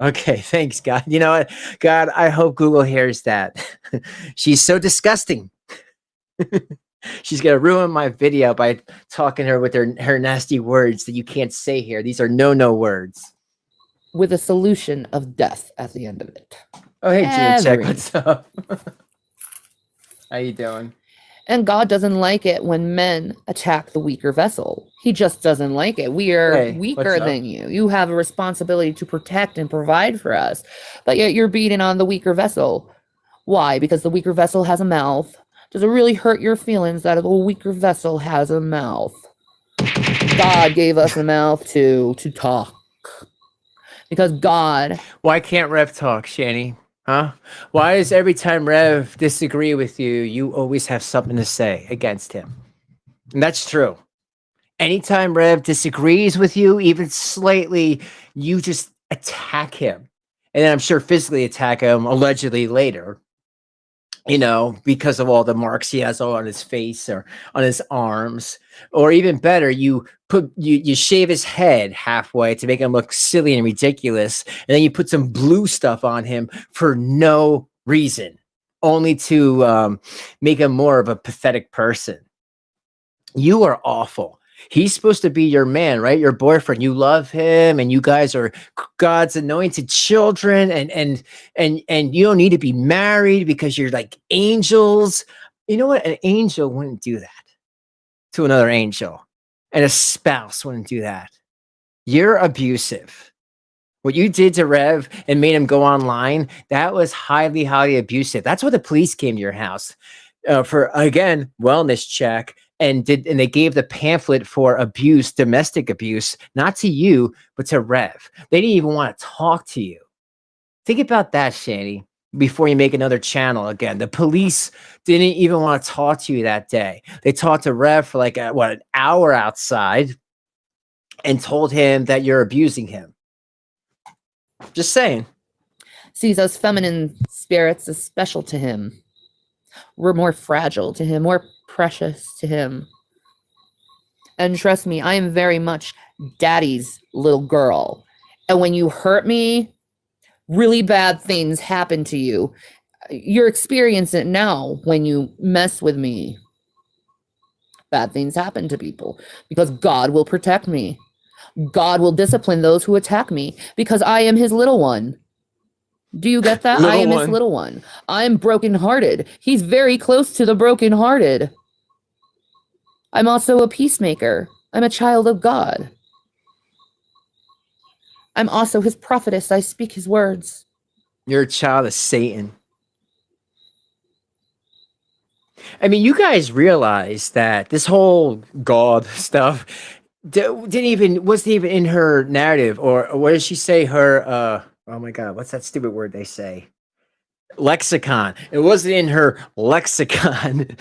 Okay, thanks, God. You know what, God, I hope Google hears that. She's so disgusting. She's gonna ruin my video by talking to her with her nasty words that you can't say here. These are no words. With a solution of death at the end of it. Oh, hey, Gina, check, what's up? How you doing? And God doesn't like it when men attack the weaker vessel. He just doesn't like it. We are weaker than you. You have a responsibility to protect and provide for us. But yet you're beating on the weaker vessel. Why? Because the weaker vessel has a mouth. Does it really hurt your feelings that the weaker vessel has a mouth? God gave us a mouth to talk. Because God... Why can't Rev talk, Shanny? Huh? Why is every time Rev disagree with you, you always have something to say against him? And that's true. Anytime Rev disagrees with you, even slightly, you just attack him. And then I'm sure physically attack him, allegedly later. Because of all the marks he has on his face or on his arms. Or even better, you shave his head halfway to make him look silly and ridiculous, and then you put some blue stuff on him for no reason, only to make him more of a pathetic person. You are awful. He's supposed to be your man, right? Your boyfriend. You love him, and you guys are God's anointed children, and you don't need to be married because you're like angels. You know what? An angel wouldn't do that to another angel, and a spouse wouldn't do that. You're abusive. What you did to Rev and made him go online, that was highly, highly abusive. That's why the police came to your house for, again, wellness check. And they gave the pamphlet for abuse, domestic abuse, not to you, but to Rev. They didn't even want to talk to you. Think about that, Shanny, before you make another channel again. The police didn't even want to talk to you that day. They talked to Rev for like, an hour outside and told him that you're abusing him. Just saying. Sees us feminine spirits as special to him. We're more fragile to him, more precious to him. And trust me, I am very much daddy's little girl. And when you hurt me, really bad things happen to you. You're experiencing it now when you mess with me. Bad things happen to people because God will protect me. God will discipline those who attack me because I am his little one. Do you get that? I am his little one. I'm brokenhearted. He's very close to the brokenhearted. I'm also a peacemaker. I'm a child of God. I'm also his prophetess. I speak his words. You're a child of Satan. I mean, you guys realize that this whole God stuff wasn't even in her narrative, or what did she say? Her oh my God, what's that stupid word they say? Lexicon. It wasn't in her lexicon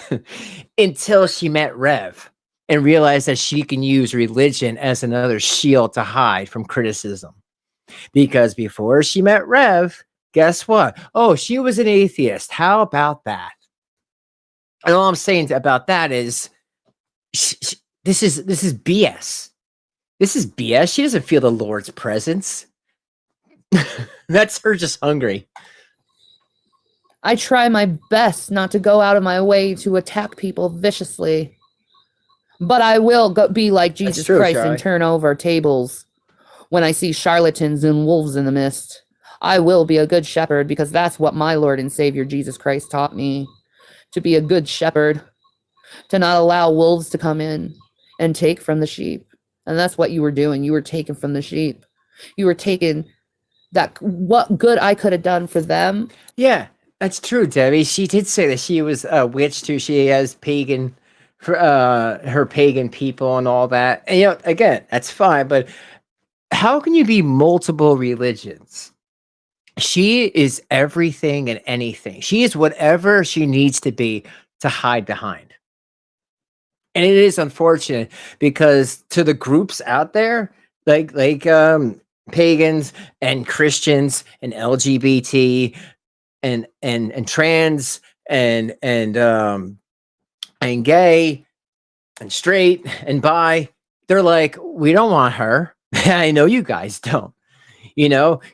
until she met Rev and realized that she can use religion as another shield to hide from criticism. Because before she met Rev, guess what? Oh, she was an atheist. How about that? And all I'm saying about that is this is BS. This is BS. She doesn't feel the Lord's presence. That's her just hungry. I try my best not to go out of my way to attack people viciously. But I will be like Jesus Christ and turn over tables when I see charlatans and wolves in the mist. I will be a good shepherd because that's what my Lord and Savior Jesus Christ taught me. To be a good shepherd, to not allow wolves to come in and take from the sheep. And that's what you were doing. You were taking from the sheep. You were taking that what good I could have done for them. Yeah, that's true, Debbie. She did say that she was a witch too. She has pagan, her pagan people and all that. And again, that's fine. But how can you be multiple religions? She is everything and anything. She is whatever she needs to be to hide behind. And it is unfortunate because to the groups out there, like pagans and Christians and LGBT and trans and gay and straight and bi, they're like, we don't want her. I know you guys don't.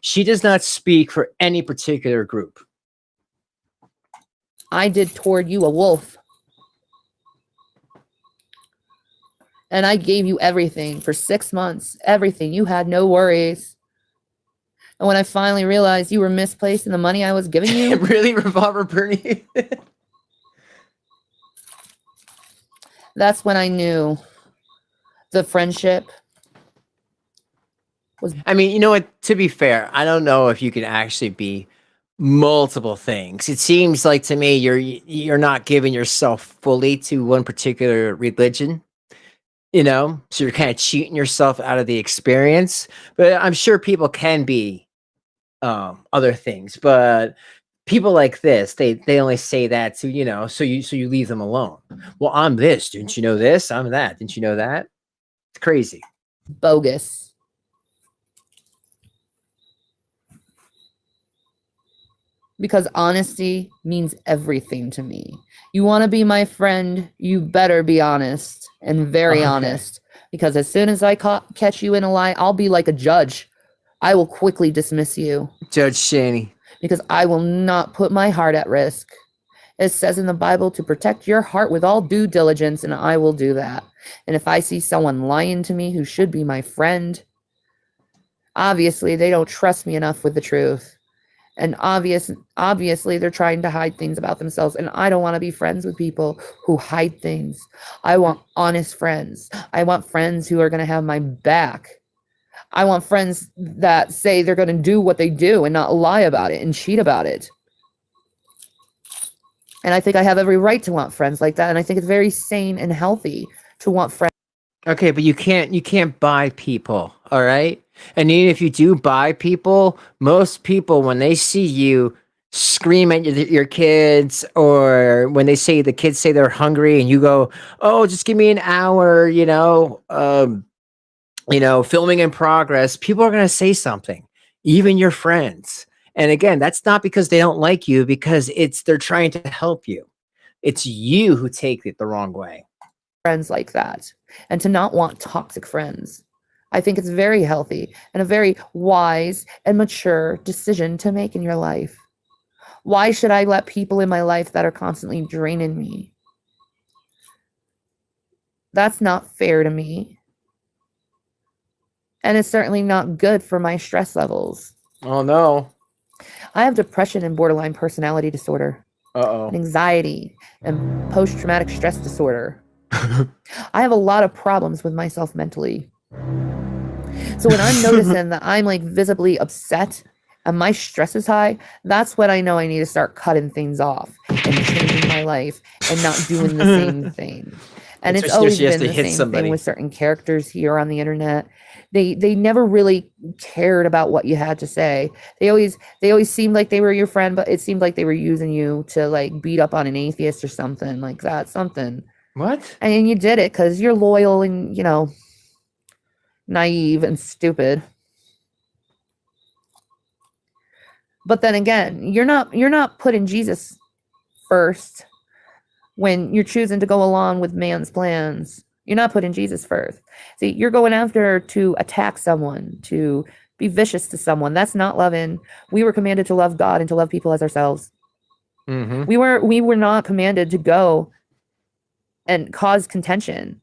She does not speak for any particular group. I did toward you a wolf. And I gave you everything for 6 months. Everything. You had no worries. And when I finally realized you were misplaced in the money I was giving you. Really, Revolver Bernie? That's when I knew the friendship was. I mean, you know what? To be fair, I don't know if you can actually be multiple things. It seems like to me you're not giving yourself fully to one particular religion. So you're kind of cheating yourself out of the experience. But I'm sure people can be other things, but people like this, they only say that to so you leave them alone. Well, I'm this, didn't you know this? I'm that, didn't you know that? It's crazy. Bogus. Because honesty means everything to me. You want to be my friend, you better be honest and very honest. Because as soon as I catch you in a lie, I'll be like a judge. I will quickly dismiss you. Judge Shanny. Because I will not put my heart at risk. It says in the Bible to protect your heart with all due diligence, and I will do that. And if I see someone lying to me who should be my friend, obviously they don't trust me enough with the truth. And obviously they're trying to hide things about themselves. And I don't want to be friends with people who hide things. I want honest friends. I want friends who are going to have my back. I want friends that say they're going to do what they do and not lie about it and cheat about it. And I think I have every right to want friends like that. And I think it's very sane and healthy to want friends. Okay, but you can't buy people, all right? And even if you do buy people, most people, when they see you scream at your kids, or when the kids say they're hungry and you go, oh, just give me an hour, filming in progress, people are going to say something, even your friends. And again, that's not because they don't like you, because they're trying to help you. It's you who take it the wrong way. Friends like that, and to not want toxic friends. I think it's very healthy and a very wise and mature decision to make in your life. Why should I let people in my life that are constantly draining me? That's not fair to me. And it's certainly not good for my stress levels. Oh, no. I have depression and borderline personality disorder. Uh-oh. And anxiety and post-traumatic stress disorder. I have a lot of problems with myself mentally. So when I'm noticing that I'm like visibly upset and my stress is high, that's when I know I need to start cutting things off and changing my life and not doing the same thing. And it's always been the same thing with certain characters here on the internet. They never really cared about what you had to say. They always seemed like they were your friend, but it seemed like they were using you to like beat up on an atheist or something like that. Something. What? And you did it because you're loyal and, naive and stupid. But then again, you're not putting Jesus first when you're choosing to go along with man's plans. You're not putting Jesus first. See, you're going after to attack someone, to be vicious to someone. That's not loving. We were commanded to love God and to love people as ourselves. Mm-hmm. We were not commanded to go and cause contention.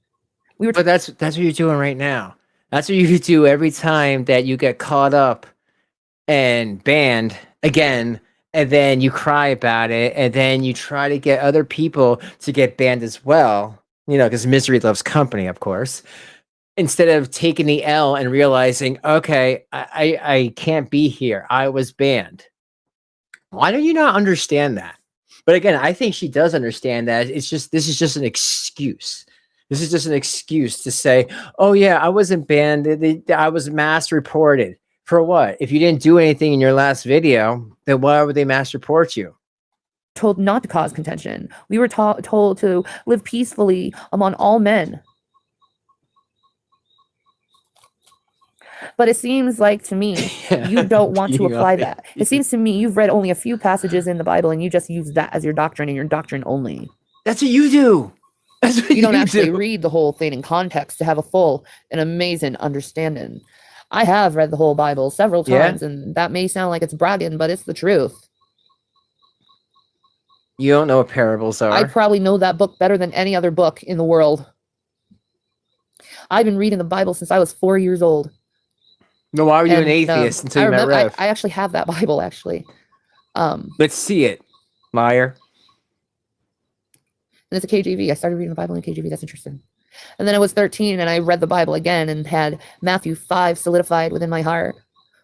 But that's what you're doing right now. That's what you do every time that you get caught up and banned again, and then you cry about it, and then you try to get other people to get banned as well, you know, because misery loves company, of course, instead of taking the L and realizing, okay, I can't be here. I was banned. Why do you not understand that? But again, I think she does understand that. It's just, this is just an excuse. This is just an excuse to say, oh yeah, I wasn't banned. I was mass reported. For what? If you didn't do anything in your last video, then why would they mass report you? Told not to cause contention. We were told to live peacefully among all men. But it seems like to me, you don't want to apply that. It seems to me you've read only a few passages in the Bible and you just use that as your doctrine and your doctrine only. That's what you do. That's what you don't actually read the whole thing in context to have a full and amazing understanding. I have read the whole Bible several times, and that may sound like it's bragging, but it's the truth. You don't know what parables are. I probably know that book better than any other book in the world. I've been reading the Bible since I was 4 years old. No, why were you an atheist until you met Rev? I actually have that Bible, actually. Let's see it, liar. And it's a KJV. I started reading the Bible in KJV. That's interesting. And then I was 13 and I read the Bible again and had Matthew 5 solidified within my heart,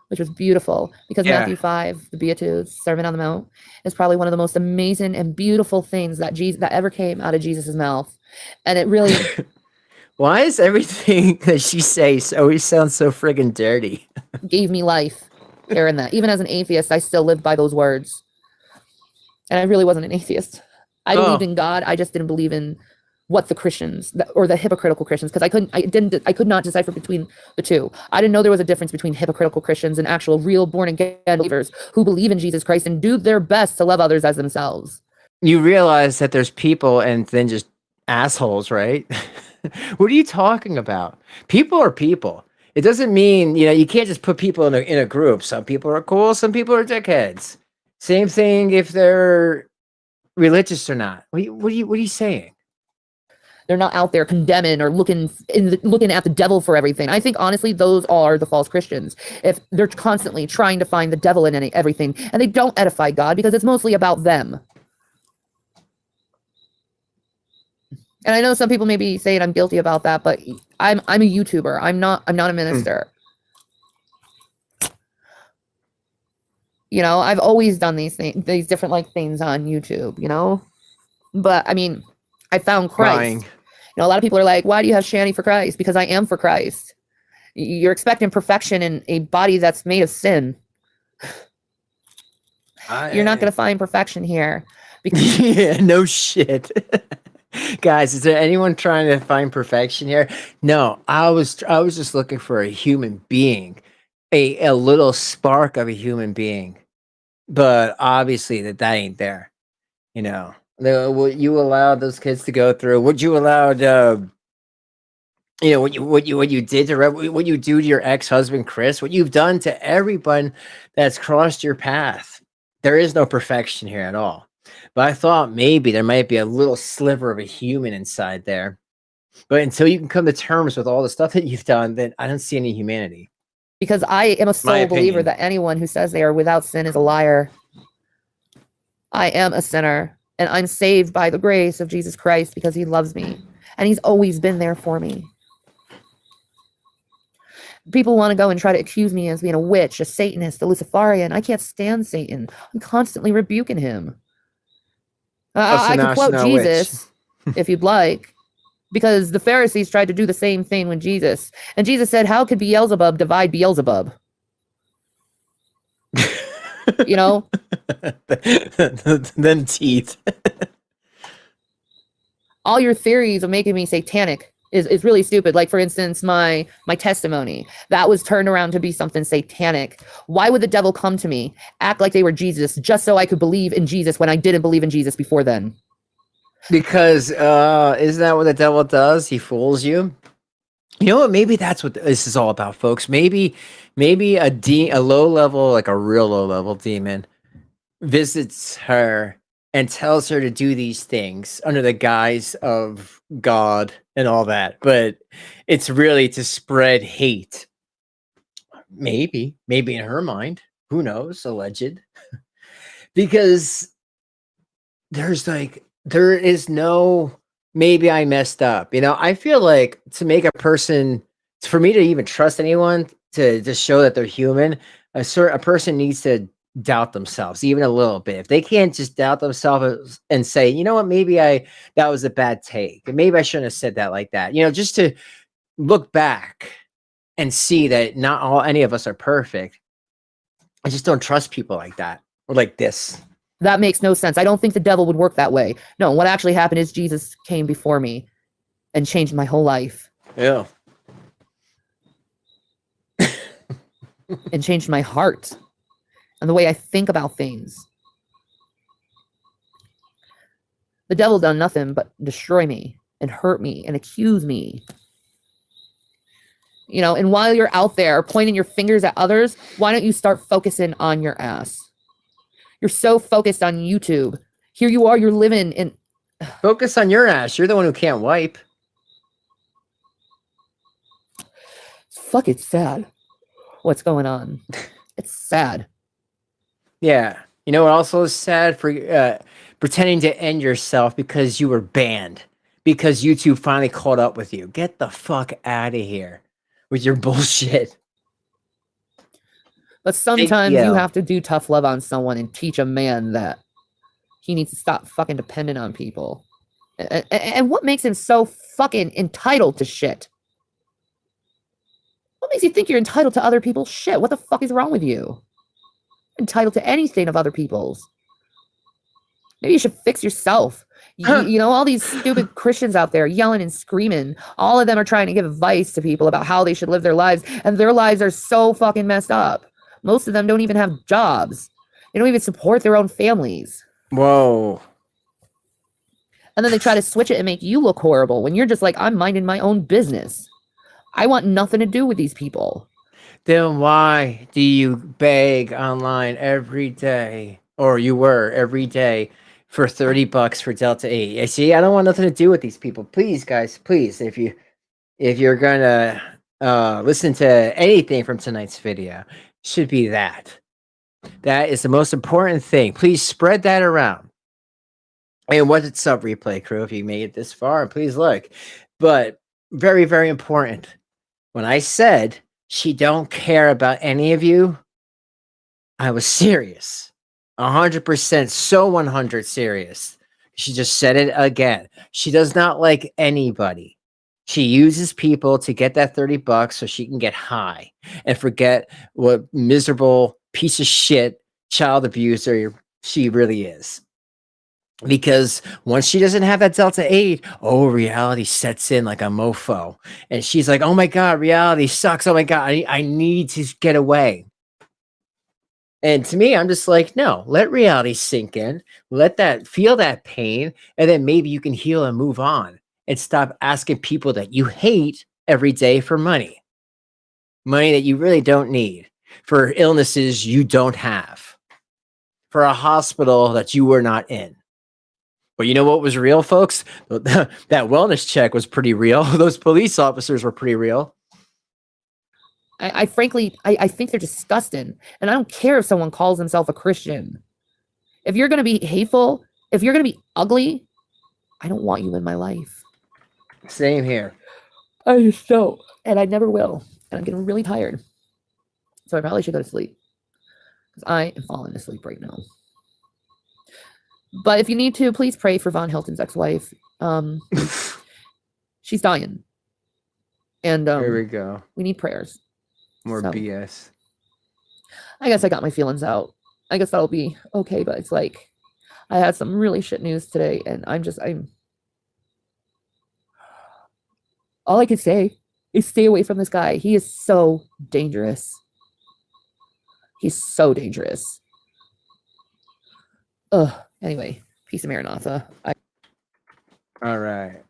which was beautiful because Matthew 5, the Beatitudes, Sermon on the Mount, is probably one of the most amazing and beautiful things that that ever came out of Jesus's mouth. And it really... Why is everything that she says always sounds so friggin' dirty? Gave me life. Hearing that. Even as an atheist, I still lived by those words. And I really wasn't an atheist. I believed in God. I just didn't believe in what the Christians or the hypocritical Christians, because I could not decipher between the two. I didn't know there was a difference between hypocritical Christians and actual real born again believers who believe in Jesus Christ and do their best to love others as themselves. You realize that there's people and then just assholes, right? What are you talking about? People are people. It doesn't mean, you know, you can't just put people in a group. Some people are cool, some people are dickheads. Same thing if they're religious or not. What are you saying? They're not out there condemning or looking at the devil for everything. I think honestly, those are the false Christians. If they're constantly trying to find the devil in everything, and they don't edify God because it's mostly about them. And I know some people may be saying I'm guilty about that, but I'm a YouTuber. I'm not a minister. You know, I've always done these things, different things on YouTube, you know? But I mean, I found Christ. Crying. You know, a lot of people are like, why do you have Shanny for Christ? Because I am for Christ. You're expecting perfection in a body that's made of sin. You're not going to find perfection here. Because yeah, no shit. Guys, is there anyone trying to find perfection here? No, I was just looking for a human being, a little spark of a human being. But obviously that ain't there. You know, what you allowed those kids to go through, what you allowed, you know, what you did to what you do to your ex-husband Chris, what you've done to everyone that's crossed your path. There is no perfection here at all. But I thought maybe there might be a little sliver of a human inside there. But until you can come to terms with all the stuff that you've done, then I don't see any humanity. Because I am a sole believer that anyone who says they are without sin is a liar. I am a sinner, and I'm saved by the grace of Jesus Christ because he loves me. And he's always been there for me. People want to go and try to accuse me as being a witch, a Satanist, a Luciferian. I can't stand Satan. I'm constantly rebuking him. I could quote Jesus, if you'd like, because the Pharisees tried to do the same thing with Jesus. And Jesus said, how could Beelzebub divide Beelzebub? You know? Them teeth. All your theories of making me satanic is really stupid. Like, for instance, my testimony. That was turned around to be something satanic. Why would the devil come to me, act like they were Jesus, just so I could believe in Jesus when I didn't believe in Jesus before then? Because isn't that what the devil does? He fools you. You know what? Maybe that's what this is all about, folks. Maybe a low level, like a real low level demon, visits her and tells her to do these things under the guise of God and all that, but it's really to spread hate. Maybe in her mind. Who knows? Alleged. Because there is no, maybe I messed up. I feel like to make a person, for me to even trust anyone, to show that they're human, a person needs to doubt themselves even a little bit. If they can't just doubt themselves and say, you know what, maybe that was a bad take, and maybe I shouldn't have said that like that, just to look back and see that not any of us are perfect. I just don't trust people like that, or like this. That makes no sense. I don't think the devil would work that way. No, what actually happened is Jesus came before me and changed my whole life. Yeah. And changed my heart and the way I think about things. The devil done nothing but destroy me and hurt me and accuse me. And while you're out there pointing your fingers at others, why don't you start focusing on your ass? You're so focused on YouTube. Here you are, you're living in... Focus on your ass. You're the one who can't wipe. Fuck, it's sad. What's going on? It's sad. Yeah. You know what also is sad? For pretending to end yourself because you were banned. Because YouTube finally caught up with you. Get the fuck out of here with your bullshit. But sometimes you have to do tough love on someone and teach a man that he needs to stop fucking dependent on people. And what makes him so fucking entitled to shit? What makes you think you're entitled to other people's shit? What the fuck is wrong with you? Entitled to anything of other people's. Maybe you should fix yourself. All these stupid Christians out there yelling and screaming, all of them are trying to give advice to people about how they should live their lives, and their lives are so fucking messed up. Most of them don't even have jobs. They don't even support their own families. Whoa. And then they try to switch it and make you look horrible when you're just like, I'm minding my own business. I want nothing to do with these people. Then why do you beg online every day, or you were every day, for $30 for Delta 8? See, I don't want nothing to do with these people. Please, guys, please, if you're gonna listen to anything from tonight's video, should be that is the most important thing. Please spread that around. And what's up, replay crew, if you made it this far, please look. But very, very important, when I said she don't care about any of you, I was serious. 100%, so 100 serious. She just said it again. She does not like anybody. She uses people to get that $30 so she can get high and forget what miserable piece of shit child abuser she really is. Because once she doesn't have that Delta 8, reality sets in like a mofo. And she's like, oh my God, reality sucks. Oh my God, I need to get away. And to me, I'm just like, no, let reality sink in. Feel that pain. And then maybe you can heal and move on. And stop asking people that you hate every day for money. Money that you really don't need. For illnesses you don't have. For a hospital that you were not in. But you know what was real, folks? That wellness check was pretty real. Those police officers were pretty real. I frankly think they're disgusting. And I don't care if someone calls himself a Christian. If you're going to be hateful, if you're going to be ugly, I don't want you in my life. Same here. I just don't. And I never will. And I'm getting really tired. So I probably should go to sleep. Because I am falling asleep right now. But if you need to, please pray for Von Hilton's ex-wife. She's dying. And here we go. We need prayers. More BS. I guess I got my feelings out. I guess that'll be okay, but it's like I had some really shit news today, and I'm all I can say is stay away from this guy. He is so dangerous. He's so dangerous. Anyway, peace of Maranatha. All right.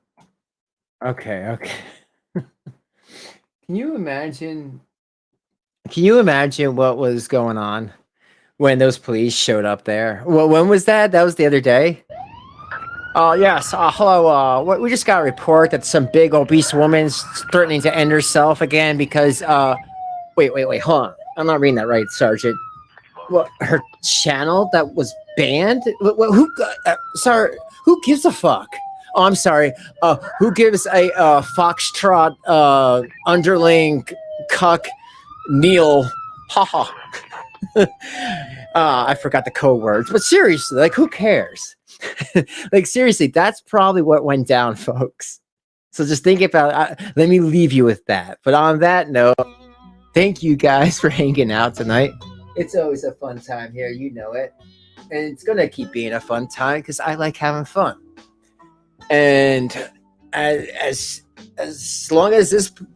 Okay. Can you imagine what was going on when those police showed up there? Well, when was that? That was the other day? Yes. Hello. We just got a report that some big obese woman's threatening to end herself again because, wait. Hold on. I'm not reading that right, Sergeant. What, her channel that was banned? Who? Sorry, who gives a fuck? Oh, I'm sorry. Who gives a foxtrot underling cuck Neil? Haha. I forgot the code words, but seriously, like, who cares? Like, seriously, that's probably what went down, folks. So just think about it. Let me leave you with that. But on that note, thank you guys for hanging out tonight. It's always a fun time here, you know it. And it's going to keep being a fun time because I like having fun. And as long as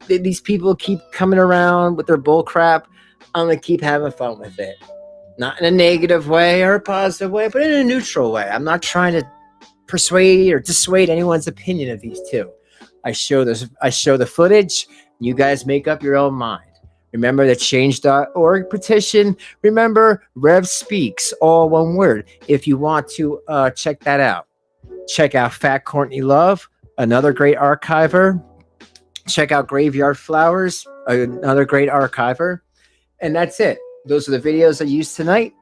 these people keep coming around with their bull crap, I'm going to keep having fun with it. Not in a negative way or a positive way, but in a neutral way. I'm not trying to persuade or dissuade anyone's opinion of these two. I show the footage. You guys make up your own mind. Remember the change.org petition. Remember Rev Speaks, all one word. If you want to check that out. Check out Fat Courtney Love, another great archiver. Check out Graveyard Flowers, another great archiver. And that's it. Those are the videos I used tonight.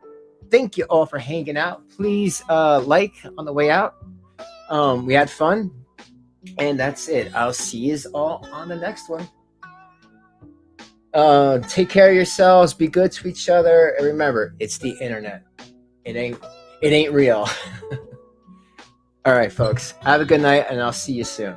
Thank you all for hanging out. Please like on the way out. We had fun. And that's it. I'll see you all on the next one. Take care of yourselves. Be good to each other. And remember, it's the internet. It ain't real. All right, folks. Have a good night, and I'll see you soon.